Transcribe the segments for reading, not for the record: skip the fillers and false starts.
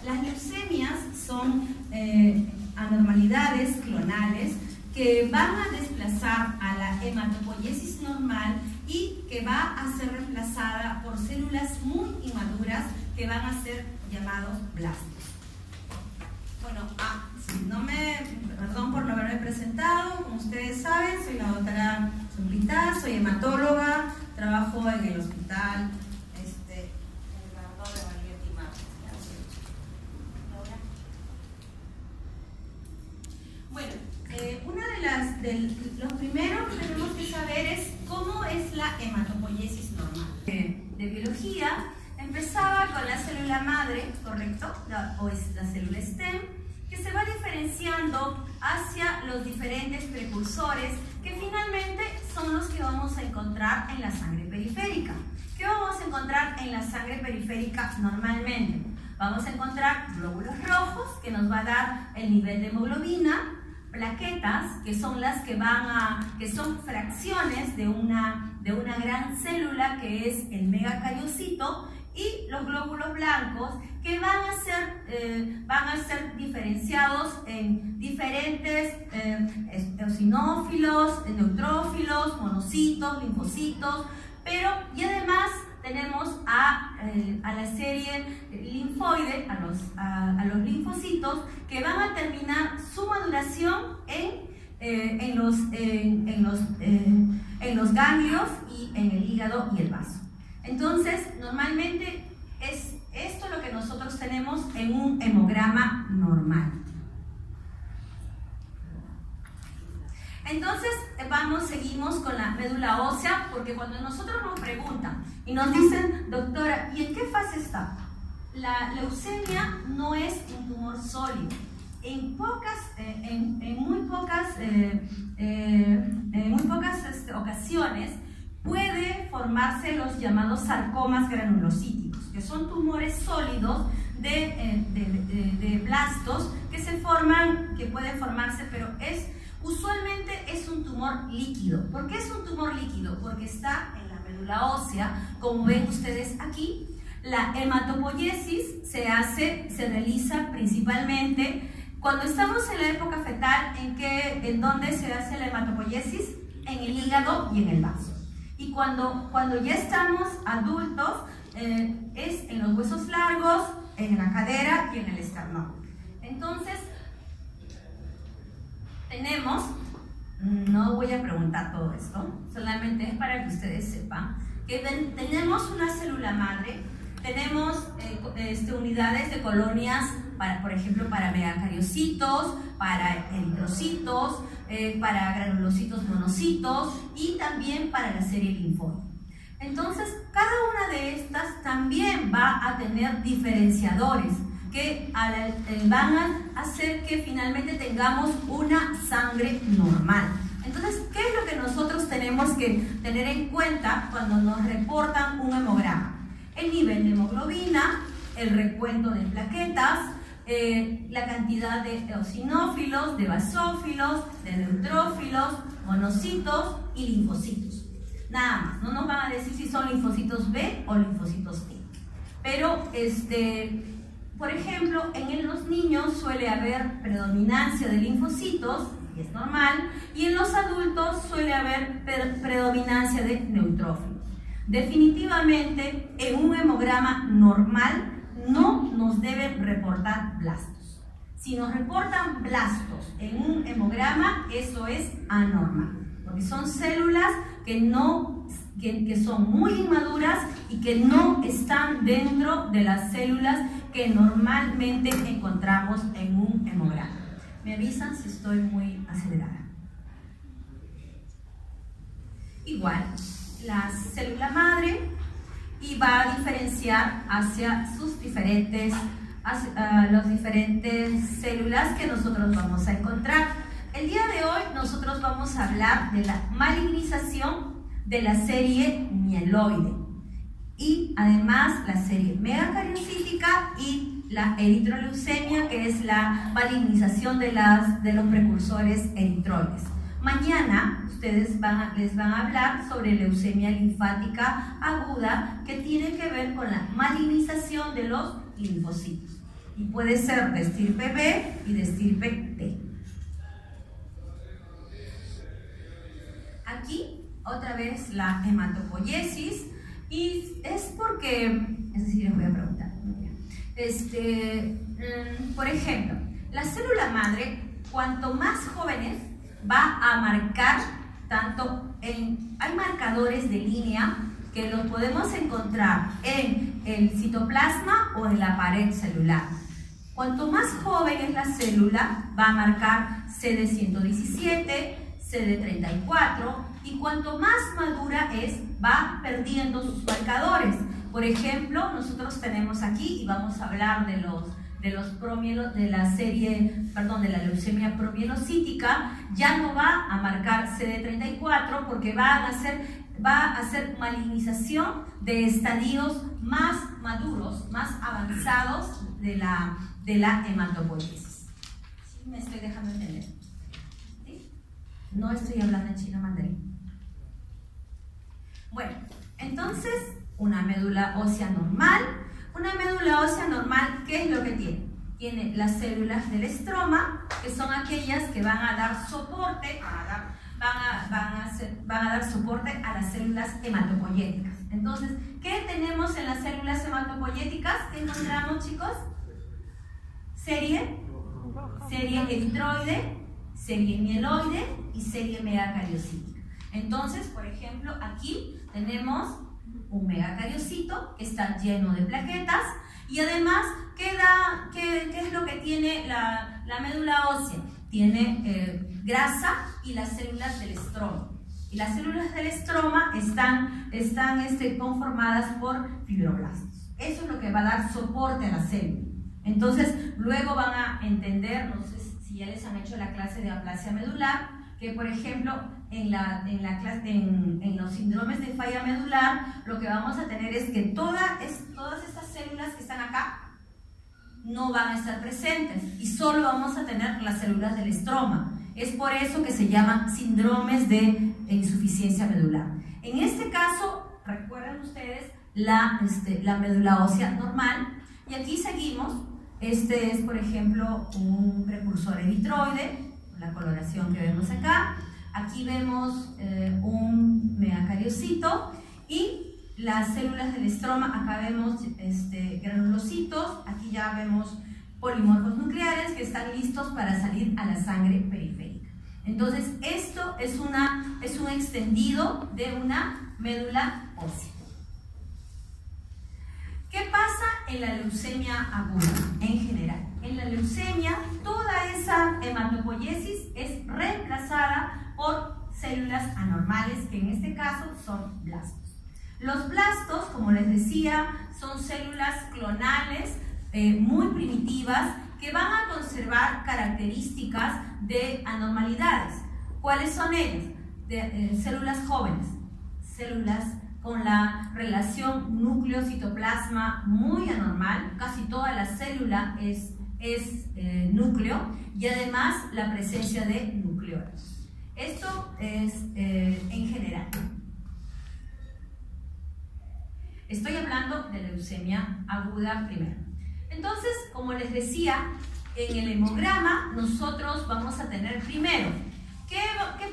Las leucemias son anormalidades clonales que van a desplazar a la hematopoiesis normal y que va a ser reemplazada por células muy inmaduras que van a ser llamados blastos. Bueno, perdón por no haberme presentado. Como ustedes saben, soy la doctora Zumplitá, soy hematóloga, trabajo en el hospital lo primero que tenemos que saber es cómo es la hematopoiesis normal. De biología, empezaba con la célula madre, ¿correcto? O es la célula stem, que se va diferenciando hacia los diferentes precursores que finalmente son los que vamos a encontrar en la sangre periférica. ¿Qué vamos a encontrar en la sangre periférica normalmente? Vamos a encontrar glóbulos rojos, que nos va a dar el nivel de hemoglobina, plaquetas, que son las que son fracciones de una gran célula que es el megacariocito, y los glóbulos blancos, que van a ser diferenciados en diferentes eosinófilos, neutrófilos, monocitos, linfocitos, y además tenemos a la serie linfoide, a los linfocitos, que van a terminar su maduración en los ganglios y en el hígado y el vaso. Entonces, normalmente es esto lo que nosotros tenemos en un hemograma normal. Entonces, seguimos con la médula ósea, porque cuando nosotros nos preguntan y nos dicen, doctora, ¿y en qué fase está? La leucemia no es un tumor sólido. En muy pocas ocasiones puede formarse los llamados sarcomas granulocíticos, que son tumores sólidos de blastos que pueden formarse, pero usualmente es un tumor líquido. ¿Por qué es un tumor líquido? Porque está en la médula ósea, como ven ustedes aquí. La hematopoiesis se realiza principalmente cuando estamos en la época fetal. ¿En dónde se hace la hematopoiesis? En el hígado y en el vaso. Y cuando ya estamos adultos, es en los huesos largos, en la cadera y en el esternón. Entonces, no voy a preguntar todo esto, solamente es para que ustedes sepan que tenemos una célula madre, tenemos unidades de colonias, por ejemplo, para megacariocitos, para eritrocitos, para granulocitos monocitos y también para la serie linfoide. Entonces, cada una de estas también va a tener diferenciadores que van a hacer que finalmente tengamos una sangre normal. Entonces, ¿qué es lo que nosotros tenemos que tener en cuenta cuando nos reportan un hemograma? El nivel de hemoglobina, el recuento de plaquetas, la cantidad de eosinófilos, de basófilos, de neutrófilos, monocitos y linfocitos. Nada más, no nos van a decir si son linfocitos B o linfocitos T. Pero, por ejemplo, en los niños suele haber predominancia de linfocitos, y es normal, y en los adultos suele haber predominancia de neutrófilos. Definitivamente, en un hemograma normal no nos deben reportar blastos. Si nos reportan blastos en un hemograma, eso es anormal, porque son células que son muy inmaduras y que no están dentro de las células que normalmente encontramos en un hemograma. Me avisan si estoy muy acelerada. Igual, la célula madre y va a diferenciar hacia las diferentes células que nosotros vamos a encontrar. El día de hoy nosotros vamos a hablar de la malignización de la serie mieloide y además la serie megacariocítica y la eritroleucemia, que es la malignización de los precursores eritroides. Mañana ustedes les van a hablar sobre leucemia linfática aguda, que tiene que ver con la malignización de los linfocitos. y puede ser de estirpe B y de estirpe T. Aquí, otra vez la hematopoiesis, y es porque, es decir, les voy a preguntar. Por ejemplo, la célula madre, cuanto más jóvenes, va a marcar tanto hay marcadores de línea que los podemos encontrar en el citoplasma o en la pared celular. Cuanto más joven es la célula, va a marcar CD117, CD34, y cuanto más madura es, va perdiendo sus marcadores. Por ejemplo, nosotros tenemos aquí, y vamos a hablar de la leucemia promielocítica, ya no va a marcar CD34 porque va a hacer malignización de estadios más maduros, más avanzados de la hematopoiesis. ¿Sí me estoy dejando entender? ¿Sí? No estoy hablando en chino mandarín. Bueno, entonces, una médula ósea normal. Una médula ósea normal, ¿qué es lo que tiene? Tiene las células del estroma, que son aquellas que van a dar soporte, van a dar soporte a las células hematopoyéticas. Entonces, ¿qué tenemos en las células hematopoyéticas? ¿Qué encontramos, chicos? Serie eritroide, serie mieloide y serie megacariocítica. Entonces, por ejemplo, aquí tenemos un megacariocito que está lleno de plaquetas, y además, ¿qué es lo que tiene la médula ósea? Tiene grasa y las células del estroma. Y las células del estroma están conformadas por fibroblastos. Eso es lo que va a dar soporte a la célula. Entonces, luego van a entender, no sé si ya les han hecho la clase de aplasia medular, que por ejemplo, en los síndromes de falla medular, lo que vamos a tener es que todas estas células que están acá no van a estar presentes y solo vamos a tener las células del estroma. Es por eso que se llaman síndromes de insuficiencia medular. En este caso, recuerden ustedes la médula ósea normal, y aquí seguimos. Este es, por ejemplo, un precursor eritroide, la coloración que vemos acá. Aquí vemos un megacariocito y las células del estroma. Acá vemos granulocitos, aquí ya vemos polimorfos nucleares que están listos para salir a la sangre periférica. Entonces, esto es un extendido de una médula ósea. ¿Qué pasa en la leucemia aguda en general? En la leucemia, toda esa hematopoiesis es reemplazada por células anormales, que en este caso son blastos. Los blastos, como les decía, son células clonales muy primitivas que van a conservar características de anormalidades. ¿Cuáles son ellas? Células jóvenes, células con la relación núcleo-citoplasma muy anormal, casi toda la célula es núcleo, y además la presencia de nucleolos. Esto es en general. Estoy hablando de leucemia aguda primero. Entonces, como les decía, en el hemograma nosotros vamos a tener primero, ¿qué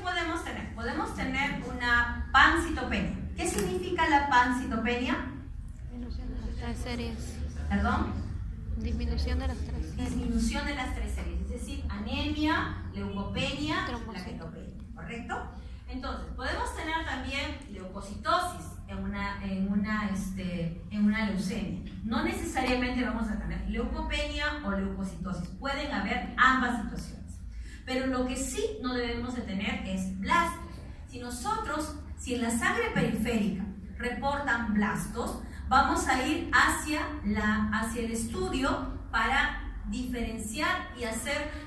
podemos tener? Podemos tener una pancitopenia. ¿Qué significa la pancitopenia? Disminución de las 3 series. ¿Perdón? Disminución de las 3 series. Disminución de las 3 series, es decir, anemia, leucopenia, plaquetopenia, ¿correcto? Entonces, podemos tener también leucocitosis en una leucemia. No necesariamente vamos a tener leucopenia o leucocitosis, pueden haber ambas situaciones. Pero lo que sí no debemos de tener es blastos. Si en la sangre periférica reportan blastos, vamos a ir hacia el estudio para diferenciar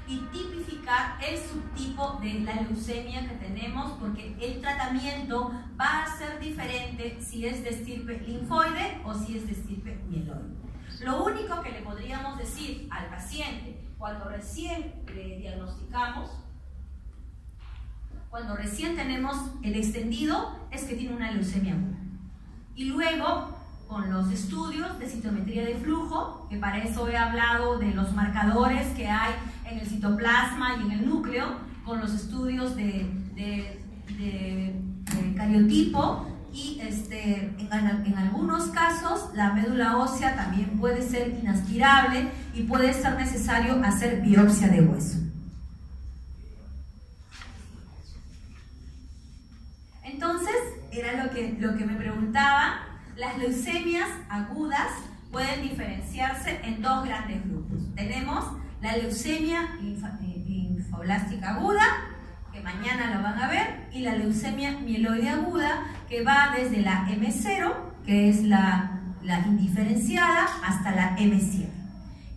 y tipificar el subtipo de la leucemia que tenemos, porque el tratamiento va a ser diferente si es de estirpe linfoide o si es de estirpe mieloide. Lo único que le podríamos decir al paciente cuando recién le diagnosticamos, cuando recién tenemos el extendido, es que tiene una leucemia aguda. Y luego con los estudios de citometría de flujo, que para eso he hablado de los marcadores que hay en el citoplasma y en el núcleo, con los estudios de cariotipo, y en algunos casos la médula ósea también puede ser inaspirable y puede ser necesario hacer biopsia de hueso. Entonces, era lo que me preguntaba. Las leucemias agudas pueden diferenciarse en dos grandes grupos. Tenemos la leucemia linfoblástica aguda, que mañana lo van a ver, y la leucemia mieloide aguda, que va desde la M0, que es la indiferenciada, hasta la M7.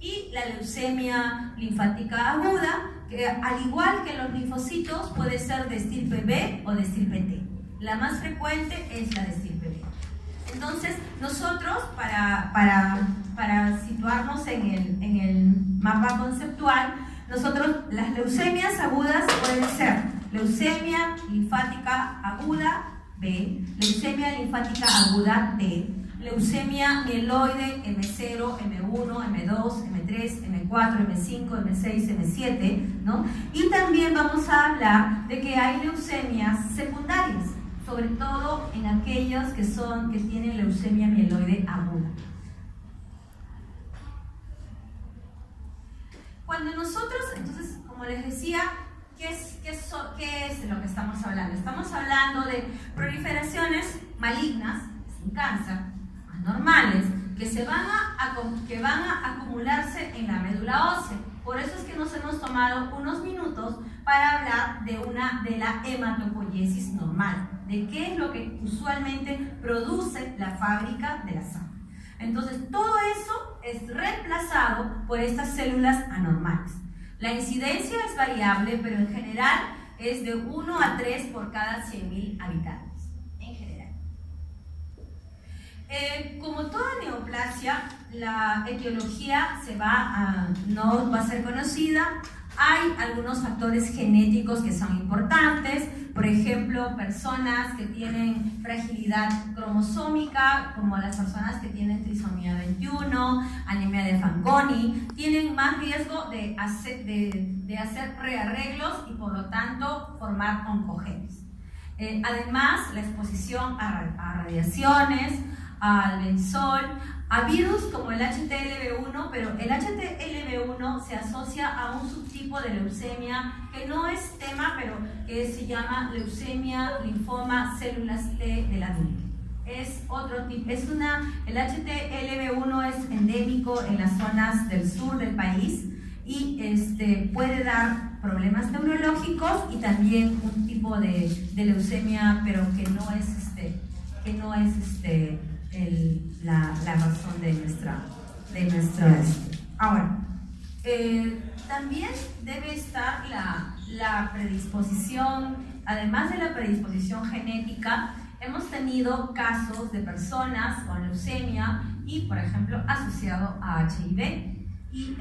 Y la leucemia linfática aguda, que al igual que los linfocitos, puede ser de estirpe B o de estirpe T. La más frecuente es la de estirpe B. Entonces, nosotros, para situarnos en el mapa conceptual, las leucemias agudas pueden ser leucemia linfática aguda B, leucemia linfática aguda T, leucemia mieloide M0, M1, M2, M3, M4, M5, M6, M7, ¿no? Y también vamos a hablar de que hay leucemias secundarias, sobre todo en aquellos que tienen leucemia mieloide aguda. Cuando nosotros, entonces, como les decía, ¿qué es de lo que estamos hablando? Estamos hablando de proliferaciones malignas, sin cáncer, anormales, que van a acumularse en la médula ósea. Por eso es que nos hemos tomado unos minutos para hablar de la hematopoiesis normal, de qué es lo que usualmente produce la fábrica de la sangre. Entonces, todo eso es reemplazado por estas células anormales. La incidencia es variable, pero en general es de 1 a 3 por cada 100.000 habitantes, en general. Como toda neoplasia, la etiología no va a ser conocida. Hay algunos factores genéticos que son importantes, por ejemplo, personas que tienen fragilidad cromosómica, como las personas que tienen trisomía 21, anemia de Fanconi, tienen más riesgo de hacer rearreglos y por lo tanto formar oncogenes. Además, la exposición a radiaciones, al benzol, a virus como el HTLV1, pero el HTLV1 se asocia a un subtipo de leucemia que no es tema, pero que se llama leucemia linfoma células T del adulto. Es otro tipo, el HTLV1 es endémico en las zonas del sur del país y puede dar problemas neurológicos y también un tipo de leucemia, pero que no es la razón de nuestra Ahora, también debe estar la predisposición, además de la predisposición genética. Hemos tenido casos de personas con leucemia y, por ejemplo, asociado a HIV. Y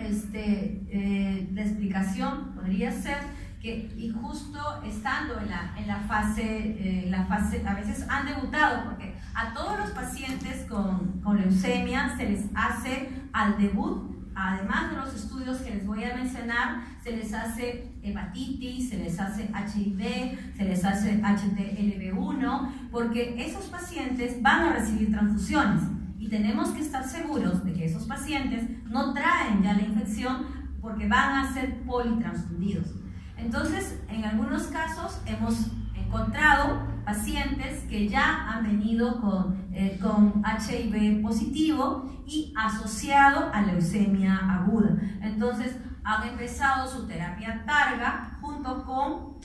la explicación podría ser que, y justo estando en la fase, a veces han debutado, porque a todos los pacientes con leucemia se les hace al debut, además de los estudios que les voy a mencionar, se les hace hepatitis, se les hace HIV, se les hace HTLV1, porque esos pacientes van a recibir transfusiones y tenemos que estar seguros de que esos pacientes no traen ya la infección porque van a ser politransfundidos. Entonces, en algunos casos hemos encontrado pacientes que ya han venido con HIV positivo y asociado a leucemia aguda. Entonces, han empezado su terapia targa junto con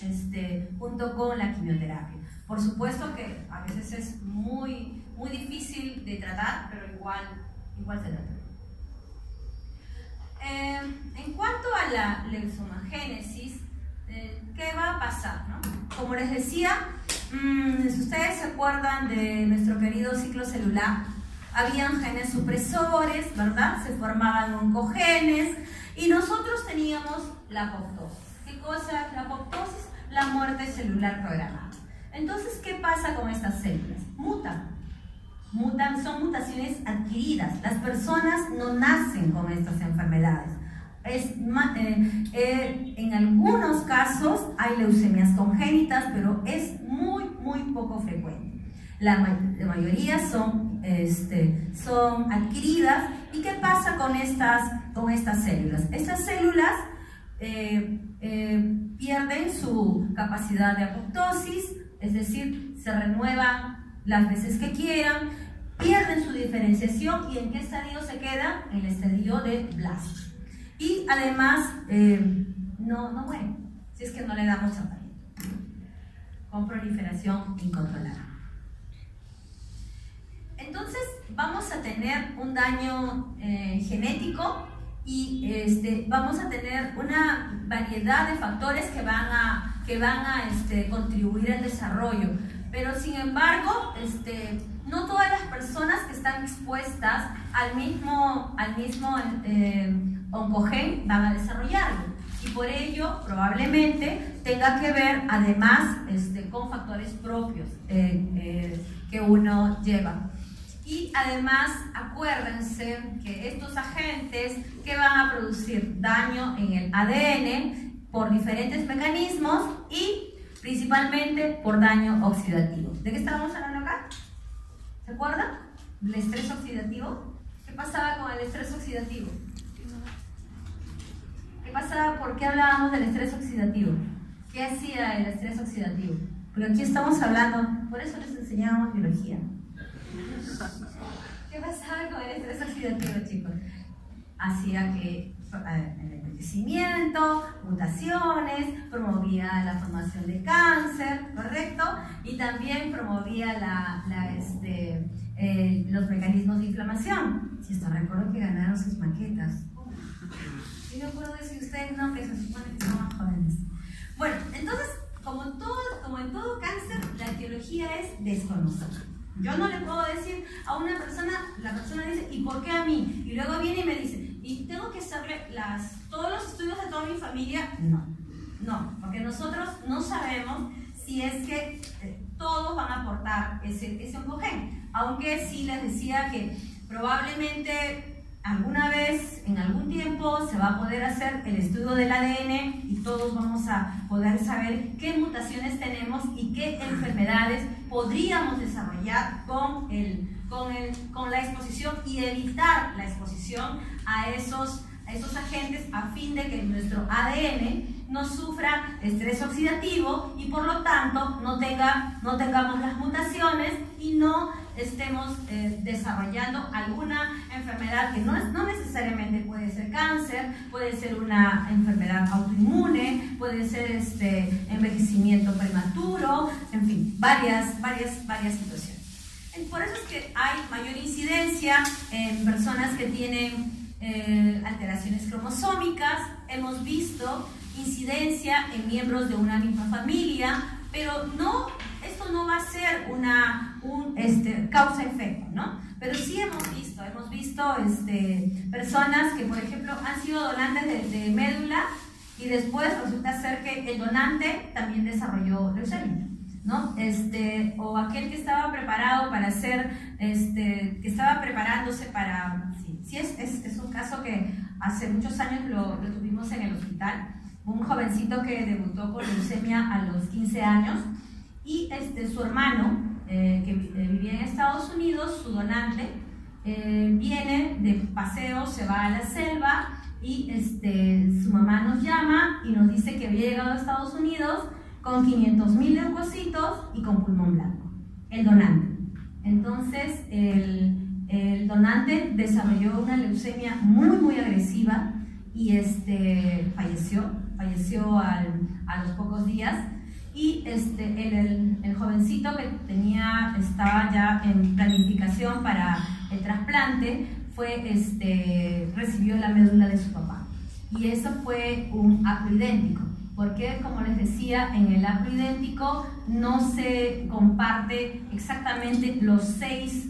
la quimioterapia. Por supuesto que a veces es muy difícil de tratar, pero igual se trata. En cuanto a la leucemogénesis, ¿qué va a pasar, no? Como les decía, si ustedes se acuerdan de nuestro querido ciclo celular, habían genes supresores, ¿verdad? Se formaban oncogenes y nosotros teníamos la apoptosis. ¿Qué cosa es la apoptosis? La muerte celular programada. Entonces, ¿qué pasa con estas células? Mutan. son mutaciones adquiridas. Las personas no nacen con estas enfermedades. En algunos casos hay leucemias congénitas, pero es muy poco frecuente. La mayoría son adquiridas. ¿Y qué pasa con estas células? Estas células pierden su capacidad de apoptosis, es decir, se renuevan las veces que quieran, pierden su diferenciación. ¿Y en qué estadio se queda? En el estadio de blasto. Y además no muere, si es que no le damos tratamiento, con proliferación incontrolada. Entonces vamos a tener un daño genético y vamos a tener una variedad de factores que van a contribuir al desarrollo. Pero sin embargo, no todas las personas que están expuestas al mismo oncogen van a desarrollarlo, y por ello probablemente tenga que ver además con factores propios que uno lleva. Y además acuérdense que estos agentes que van a producir daño en el ADN por diferentes mecanismos y principalmente por daño oxidativo. ¿De qué estábamos hablando acá? ¿Se acuerdan? ¿El estrés oxidativo? ¿Qué pasaba con el estrés oxidativo? ¿Qué pasaba? ¿Por qué hablábamos del estrés oxidativo? ¿Qué hacía el estrés oxidativo? Pero aquí estamos hablando, por eso les enseñábamos biología. ¿Qué pasaba con el estrés oxidativo, chicos? Hacía que el envejecimiento, mutaciones, promovía la formación de cáncer, ¿correcto? Y también promovía los mecanismos de inflamación. Si esto recuerdo que ganaron sus maquetas. Y no puedo decir ustedes no, que se supone que son más jóvenes. Bueno, entonces, como en todo cáncer, la etiología es desconocida. Yo no le puedo decir a una persona, la persona dice, ¿y por qué a mí? Y luego viene y me dice, ¿y tengo que saber todos los estudios de toda mi familia? No, porque nosotros no sabemos si es que todos van a aportar ese oncogen. Aunque sí les decía que probablemente alguna vez, en algún tiempo, se va a poder hacer el estudio del ADN y todos vamos a poder saber qué mutaciones tenemos y qué enfermedades podríamos desarrollar con la exposición, y evitar la exposición a esos agentes a fin de que nuestro ADN no sufra estrés oxidativo y por lo tanto no tengamos las mutaciones y no estemos desarrollando alguna enfermedad que no necesariamente puede ser cáncer, puede ser una enfermedad autoinmune, puede ser envejecimiento prematuro, en fin, varias situaciones. Por eso es que hay mayor incidencia en personas que tienen alteraciones cromosómicas. Hemos visto incidencia en miembros de una misma familia, pero esto no va a ser un causa-efecto, ¿no? Pero sí hemos visto personas que, por ejemplo, han sido donantes de médula y después resulta ser que el donante también desarrolló leucemia, ¿no? O aquel que estaba preparado para hacer, que estaba preparándose para... Sí, es un caso que hace muchos años lo tuvimos en el hospital. Un jovencito que debutó con leucemia a los 15 años y su hermano, que vivía en Estados Unidos, su donante, viene de paseo, se va a la selva y su mamá nos llama y nos dice que había llegado a Estados Unidos con 500.000 leucocitos y con pulmón blanco, el donante. Entonces el donante desarrolló una leucemia muy agresiva y falleció a los pocos días. Y el jovencito que estaba ya en planificación para el trasplante recibió la médula de su papá, y eso fue un haploidéntico, porque como les decía, en el haploidéntico no se comparte exactamente los seis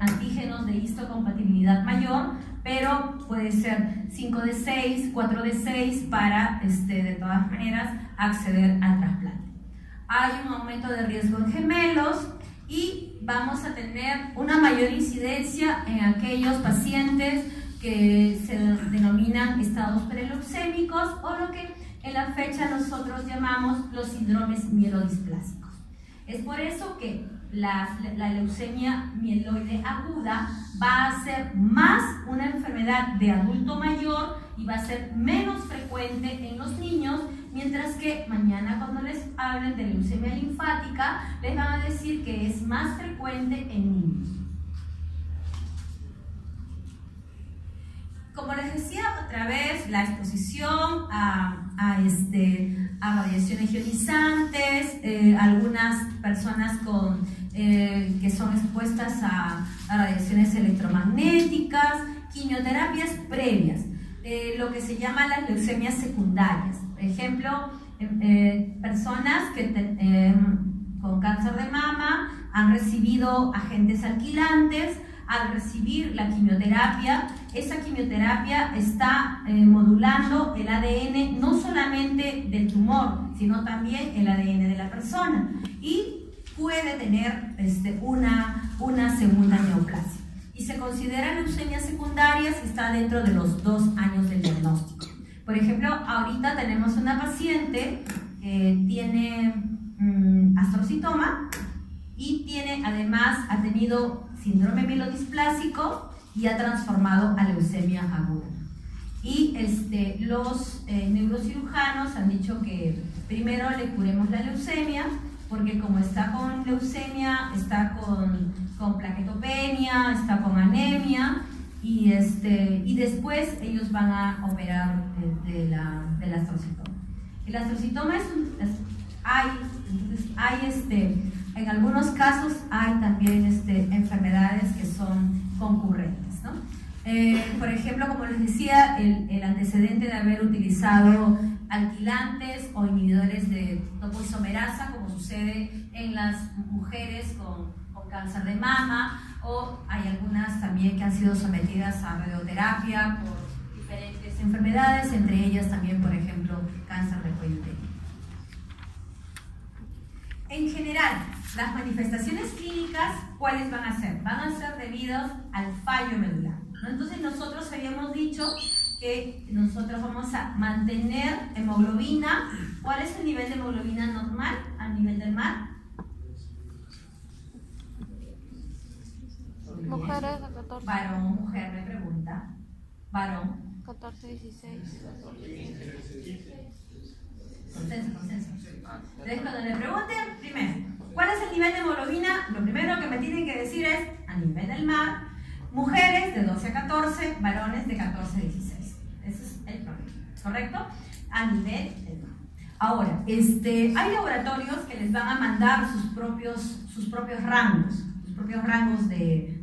antígenos de histocompatibilidad mayor, pero puede ser 5 de 6, 4 de 6 para, de todas maneras, acceder al trasplante. Hay un aumento de riesgo en gemelos y vamos a tener una mayor incidencia en aquellos pacientes que se denominan estados preleucémicos o lo que en la fecha nosotros llamamos los síndromes mielodisplásicos. Es por eso que la leucemia mieloide aguda va a ser más una enfermedad de adulto mayor y va a ser menos frecuente en los niños, mientras que mañana cuando les hablen de leucemia linfática les van a decir que es más frecuente en niños. Como les decía otra vez, la exposición a radiaciones ionizantes, algunas personas que son expuestas a radiaciones electromagnéticas, quimioterapias previas, lo que se llama las leucemias secundarias. Por ejemplo, personas que con cáncer de mama han recibido agentes alquilantes. Al recibir la quimioterapia, esa quimioterapia está modulando el ADN no solamente del tumor, sino también el ADN de la persona y puede tener una segunda neoplasia. Y se considera leucemia secundaria si está dentro de los 2 años del diagnóstico. Por ejemplo, ahorita tenemos una paciente que tiene astrocitoma y además ha tenido síndrome mielodisplásico y ha transformado a leucemia aguda. Y los neurocirujanos han dicho que primero le curemos la leucemia, porque como está con leucemia, está con plaquetopenia, está con anemia, y después ellos van a operar del astrocitoma. El astrocitoma en algunos casos hay también enfermedades que son concurrentes, ¿no? Por ejemplo, como les decía, el antecedente de haber utilizado alquilantes o inhibidores de topoisomerasa, como sucede en las mujeres con cáncer de mama, o hay algunas también que han sido sometidas a radioterapia por diferentes enfermedades, entre ellas también, por ejemplo, cáncer de cuello uterino. En general, las manifestaciones clínicas, ¿cuáles van a ser? Van a ser debidas al fallo medular, ¿no? Entonces nosotros habíamos dicho que nosotros vamos a mantener hemoglobina. ¿Cuál es el nivel de hemoglobina normal a nivel del mar? Mujeres a 14. Varón, mujer, me pregunta. Varón. 14, 16. Consenso. Entonces, cuando le pregunten, primero, ¿cuál es el nivel de hemoglobina? Lo primero que me tienen que decir es a nivel del mar, mujeres de 12 a 14, varones de 14 a 16. Ese es el problema, ¿correcto? A nivel del mar. Ahora, hay laboratorios que les van a mandar sus propios rangos de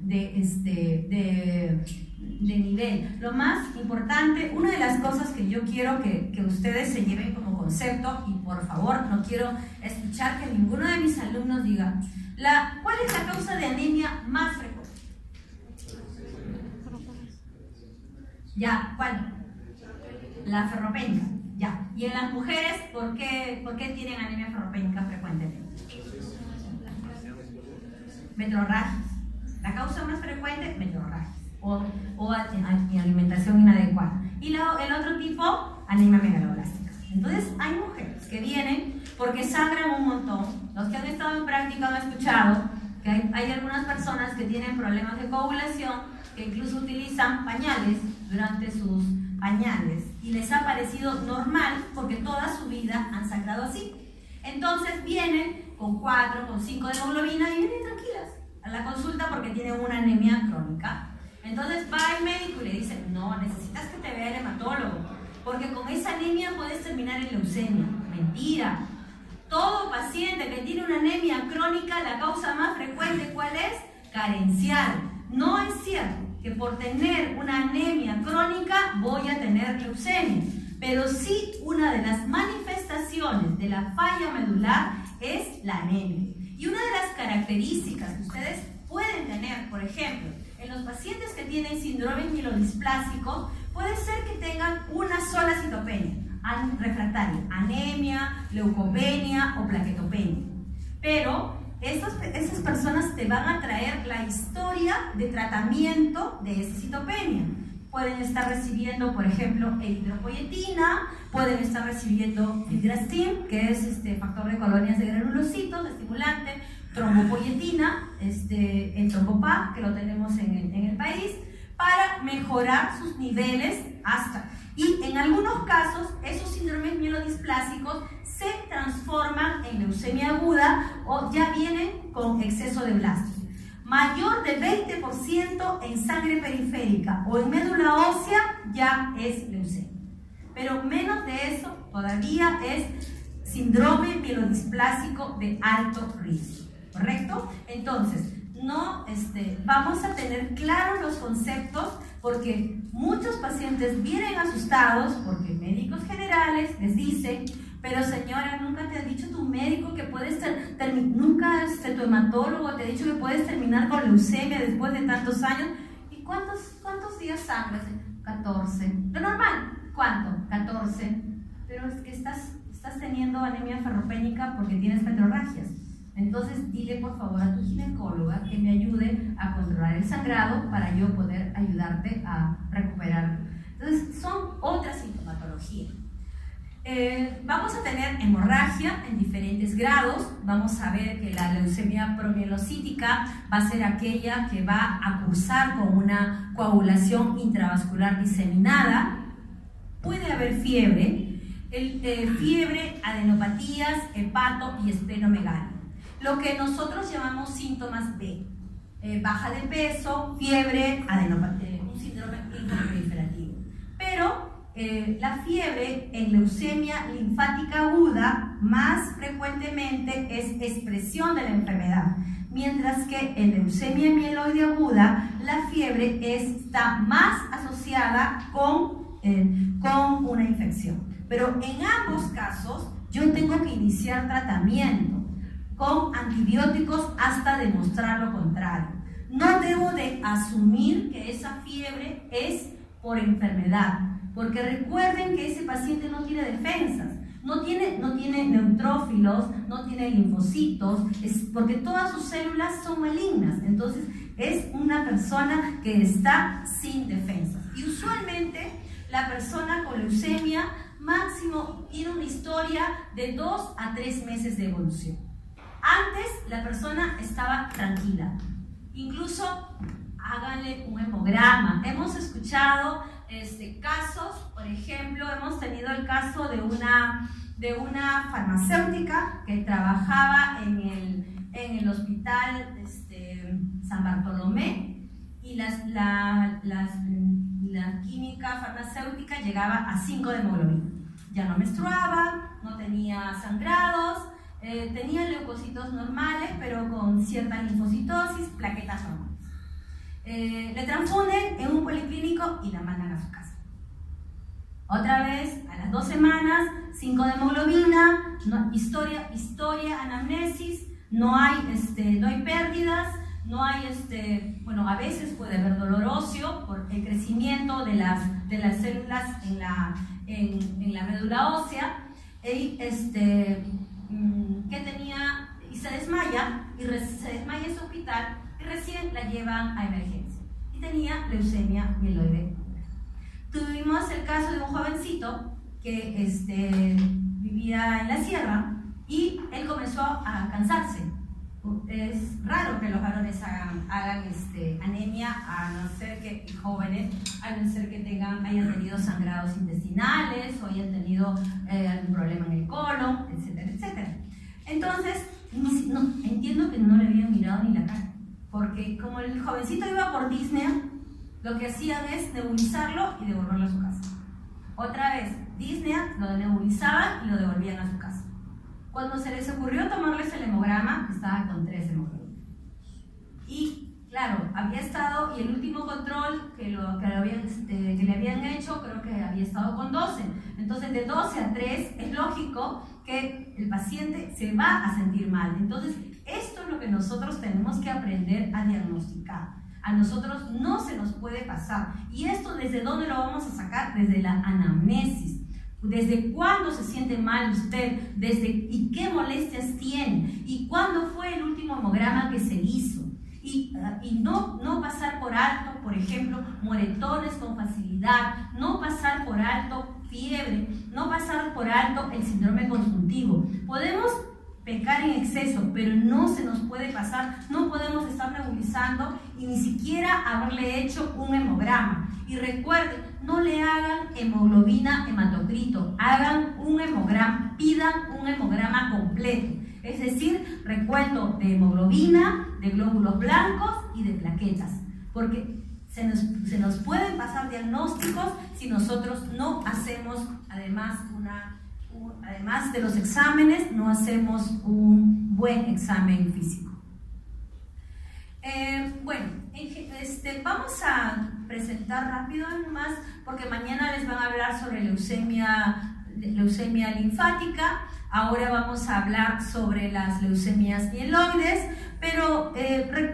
nivel. Lo más importante, una de las cosas que yo quiero que ustedes se lleven como concepto, y por favor no quiero escuchar que ninguno de mis alumnos diga, ¿cuál es la causa de anemia más frecuente? Ya, ¿cuál? La ferropénica, ya. Y en las mujeres, ¿por qué tienen anemia ferropénica frecuentemente? Metrorragias. La causa más frecuente, metrorragias. O alimentación inadecuada. Y el otro tipo, anemia megaloblástica. Entonces hay mujeres que vienen porque sangran un montón. Los que han estado en práctica han escuchado que hay algunas personas que tienen problemas de coagulación, que incluso utilizan pañales durante sus pañales y les ha parecido normal porque toda su vida han sangrado así. Entonces vienen con 4, con 5 de hemoglobina y vienen tranquilas a la consulta porque tienen una anemia crónica. Entonces va el médico y le dice, no, necesitas que te vea el hematólogo, porque con esa anemia puedes terminar en leucemia. Mentira. Todo paciente que tiene una anemia crónica, la causa más frecuente, ¿cuál es? Carencial. No es cierto que por tener una anemia crónica voy a tener leucemia, pero sí una de las manifestaciones de la falla medular es la anemia. Y una de las características que ustedes pueden tener, por ejemplo, en los pacientes que tienen síndrome mielodisplásico, puede ser que tengan una sola citopenia refractaria, anemia, leucopenia o plaquetopenia. Pero esas personas te van a traer la historia de tratamiento de esa citopenia. Pueden estar recibiendo, por ejemplo, eritropoyetina, pueden estar recibiendo filgrastim, que es factor de colonias de granulocitos, estimulante, trombopoyetina, el trombopag, que lo tenemos en el país, para mejorar sus niveles y en algunos casos esos síndromes mielodisplásicos se transforman en leucemia aguda o ya vienen con exceso de blastos. Mayor de 20% en sangre periférica o en médula ósea ya es leucemia. Pero menos de eso todavía es síndrome mielodisplásico de alto riesgo, ¿correcto? Entonces, no, vamos a tener claros los conceptos porque muchos pacientes vienen asustados porque médicos generales les dicen: pero señora, nunca te ha dicho tu médico que puedes nunca tu hematólogo te ha dicho que puedes terminar con leucemia después de tantos años. ¿Y cuántos días sangras? 14. Lo normal, ¿cuánto? 14. Pero es que estás teniendo anemia ferropénica porque tienes metrorragias. Entonces dile por favor a tu ginecóloga que me ayude a controlar el sangrado para yo poder ayudarte a recuperarlo. Entonces son otras sintomatologías. Vamos a tener hemorragia en diferentes grados. Vamos a ver que la leucemia promielocítica va a ser aquella que va a cursar con una coagulación intravascular diseminada. Puede haber fiebre, fiebre, adenopatías, hepato y esplenomegalia. Lo que nosotros llamamos síntomas B: baja de peso, fiebre, adenopatía, un síndrome proliferativo. Pero la fiebre en leucemia linfática aguda más frecuentemente es expresión de la enfermedad, mientras que en leucemia mieloide aguda la fiebre está más asociada con una infección. Pero en ambos casos yo tengo que iniciar tratamiento con antibióticos hasta demostrar lo contrario. No debo de asumir que esa fiebre es por enfermedad, porque recuerden que ese paciente no tiene defensas, no tiene neutrófilos, no tiene linfocitos, porque todas sus células son malignas. Entonces es una persona que está sin defensas. Y usualmente la persona con leucemia máximo tiene una historia de 2 a 3 meses de evolución. Antes la persona estaba tranquila, incluso háganle un hemograma. Hemos escuchado casos, por ejemplo, hemos tenido el caso de una farmacéutica que trabajaba en el hospital San Bartolomé, y la química farmacéutica llegaba a 5 de hemoglobina. Ya no menstruaba, no tenía sangrados, tenía leucocitos normales, pero con cierta linfocitosis, plaquetas normales. Le transfunden en un policlínico y la mandan a su casa. Otra vez, a las 2 semanas, 5 de hemoglobina, historia, anamnesis, no hay pérdidas, no hay, a veces puede haber dolor óseo por el crecimiento de las células en la médula ósea, y que tenía, y se desmaya en su hospital, y recién la llevan a emergencia, y tenía leucemia mieloide. Tuvimos el caso de un jovencito que vivía en la sierra, y él comenzó a cansarse. Es raro que los varones hagan anemia, a no ser que jóvenes, a no ser que hayan tenido sangrados intestinales o hayan tenido algún problema en el colon, etcétera, etcétera. Entonces, entiendo que no le habían mirado ni la cara, porque como el jovencito iba por Disney, lo que hacían es nebulizarlo y devolverlo a su casa. Otra vez, Disney lo nebulizaban y lo devolvían a su casa. Cuando se les ocurrió tomarles el hemograma, estaba con 3 hemoglobinas. Y claro, había estado, y el último control que le habían hecho, creo que había estado con 12. Entonces, de 12 a 3, es lógico que el paciente se va a sentir mal. Entonces, esto es lo que nosotros tenemos que aprender a diagnosticar. A nosotros no se nos puede pasar. ¿Y esto desde dónde lo vamos a sacar? Desde la anamnesis. ¿Desde cuándo se siente mal usted? ¿Y qué molestias tiene? ¿Y cuándo fue el último hemograma que se hizo? Y no pasar por alto, por ejemplo, moretones con facilidad, no pasar por alto fiebre, no pasar por alto el síndrome conjuntivo. Podemos pecar en exceso, pero no se nos puede pasar, no podemos estar nebulizando y ni siquiera haberle hecho un hemograma. Y recuerden, no le hagan hemoglobina hematocrito, hagan un hemograma, pidan un hemograma completo. Es decir, recuento de hemoglobina, de glóbulos blancos y de plaquetas, porque se nos pueden pasar diagnósticos si nosotros no hacemos, además de los exámenes, no hacemos un buen examen físico. Vamos a presentar rápido nomás, porque mañana les van a hablar sobre leucemia linfática. Ahora vamos a hablar sobre las leucemias mieloides, pero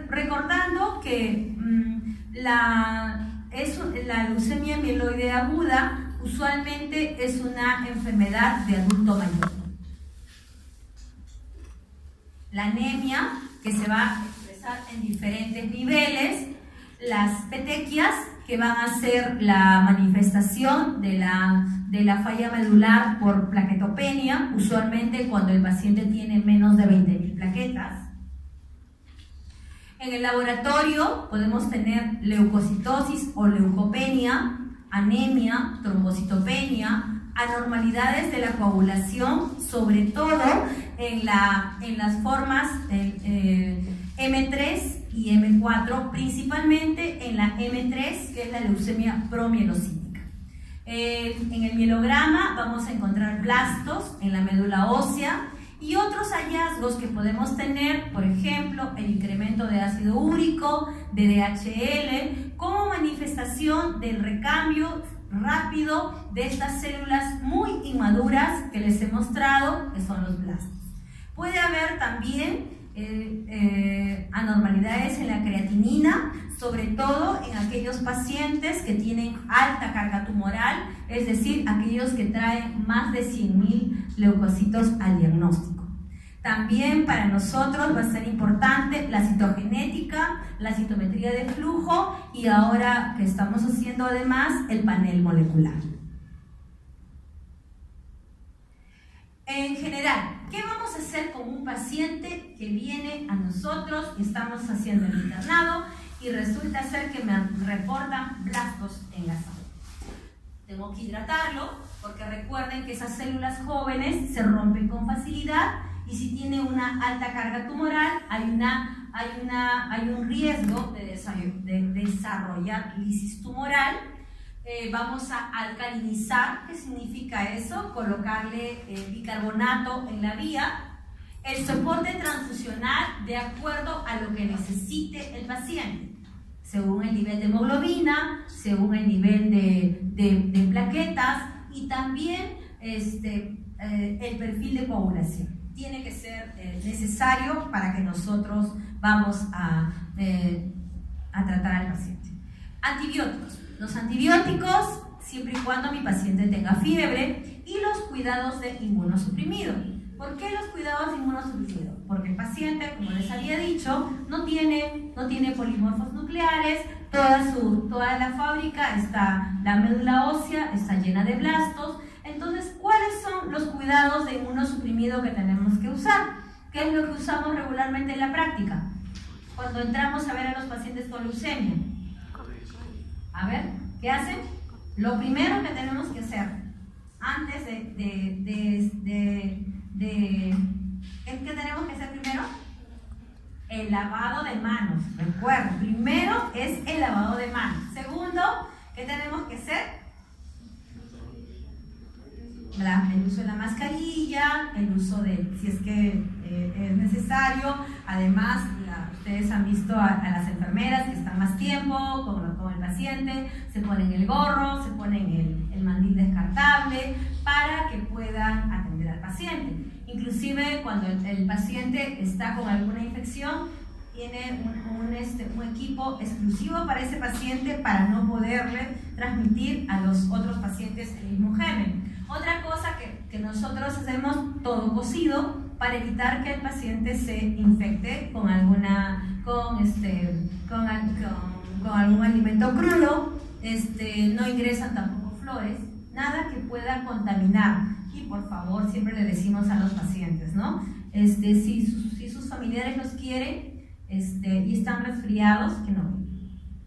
recordando que la leucemia mieloide aguda usualmente es una enfermedad de adulto mayor. La anemia, que se va a expresar en diferentes niveles, las petequias, que van a ser la manifestación de la falla medular por plaquetopenia, usualmente cuando el paciente tiene menos de 20.000 plaquetas. En el laboratorio podemos tener leucocitosis o leucopenia, anemia, trombocitopenia, anormalidades de la coagulación, sobre todo en las formas M3 y M4, principalmente en la M3, que es la leucemia promielocítica. En el mielograma vamos a encontrar blastos en la médula ósea y otros hallazgos que podemos tener, por ejemplo, el incremento de ácido úrico, de DHL, como manifestación del recambio rápido de estas células muy inmaduras que les he mostrado, que son los blastos. Puede haber también anormalidades en la creatinina, sobre todo en aquellos pacientes que tienen alta carga tumoral, es decir, aquellos que traen más de 100.000 leucocitos al diagnóstico. También para nosotros va a ser importante la citogenética, la citometría de flujo y ahora que estamos haciendo además el panel molecular. En general, ¿qué vamos a hacer con un paciente que viene a nosotros y estamos haciendo el internado y resulta ser que me reportan blastos en la sangre? Tengo que hidratarlo porque recuerden que esas células jóvenes se rompen con facilidad y si tiene una alta carga tumoral hay un riesgo de desarrollar lisis tumoral. Vamos a alcalinizar. ¿Qué significa eso? Colocarle bicarbonato en la vía. El soporte transfusional de acuerdo a lo que necesite el paciente, según el nivel de hemoglobina, según el nivel de plaquetas y también el perfil de coagulación. Tiene que ser necesario para que nosotros vamos a tratar al paciente. Antibióticos. Los antibióticos, siempre y cuando mi paciente tenga fiebre, y los cuidados de inmunosuprimido. ¿Por qué los cuidados de inmunosuprimido? Porque el paciente, como les había dicho, no tiene polimorfos nucleares, toda la fábrica la médula ósea está llena de blastos. Entonces, ¿cuáles son los cuidados de inmunosuprimido que tenemos que usar? ¿Qué es lo que usamos regularmente en la práctica? Cuando entramos a ver a los pacientes con leucemia. A ver, ¿qué hacen? Lo primero que tenemos que hacer antes ¿qué tenemos que hacer primero? El lavado de manos. Recuerden, primero es el lavado de manos. Segundo, ¿qué tenemos que hacer? El uso de la mascarilla, el uso de, si es que es necesario. Además, ustedes han visto a las enfermeras que están más tiempo con el paciente, se ponen el gorro, se ponen el mandil descartable para que puedan atender al paciente. Inclusive cuando el paciente está con alguna infección, tiene un equipo exclusivo para ese paciente para no poderle transmitir a los otros pacientes el mismo germen. Otra que nosotros hacemos todo cocido para evitar que el paciente se infecte con algún alimento crudo. No ingresan tampoco flores, nada que pueda contaminar. Y por favor, siempre le decimos a los pacientes, ¿no? Si sus familiares los quieren y están resfriados, que no,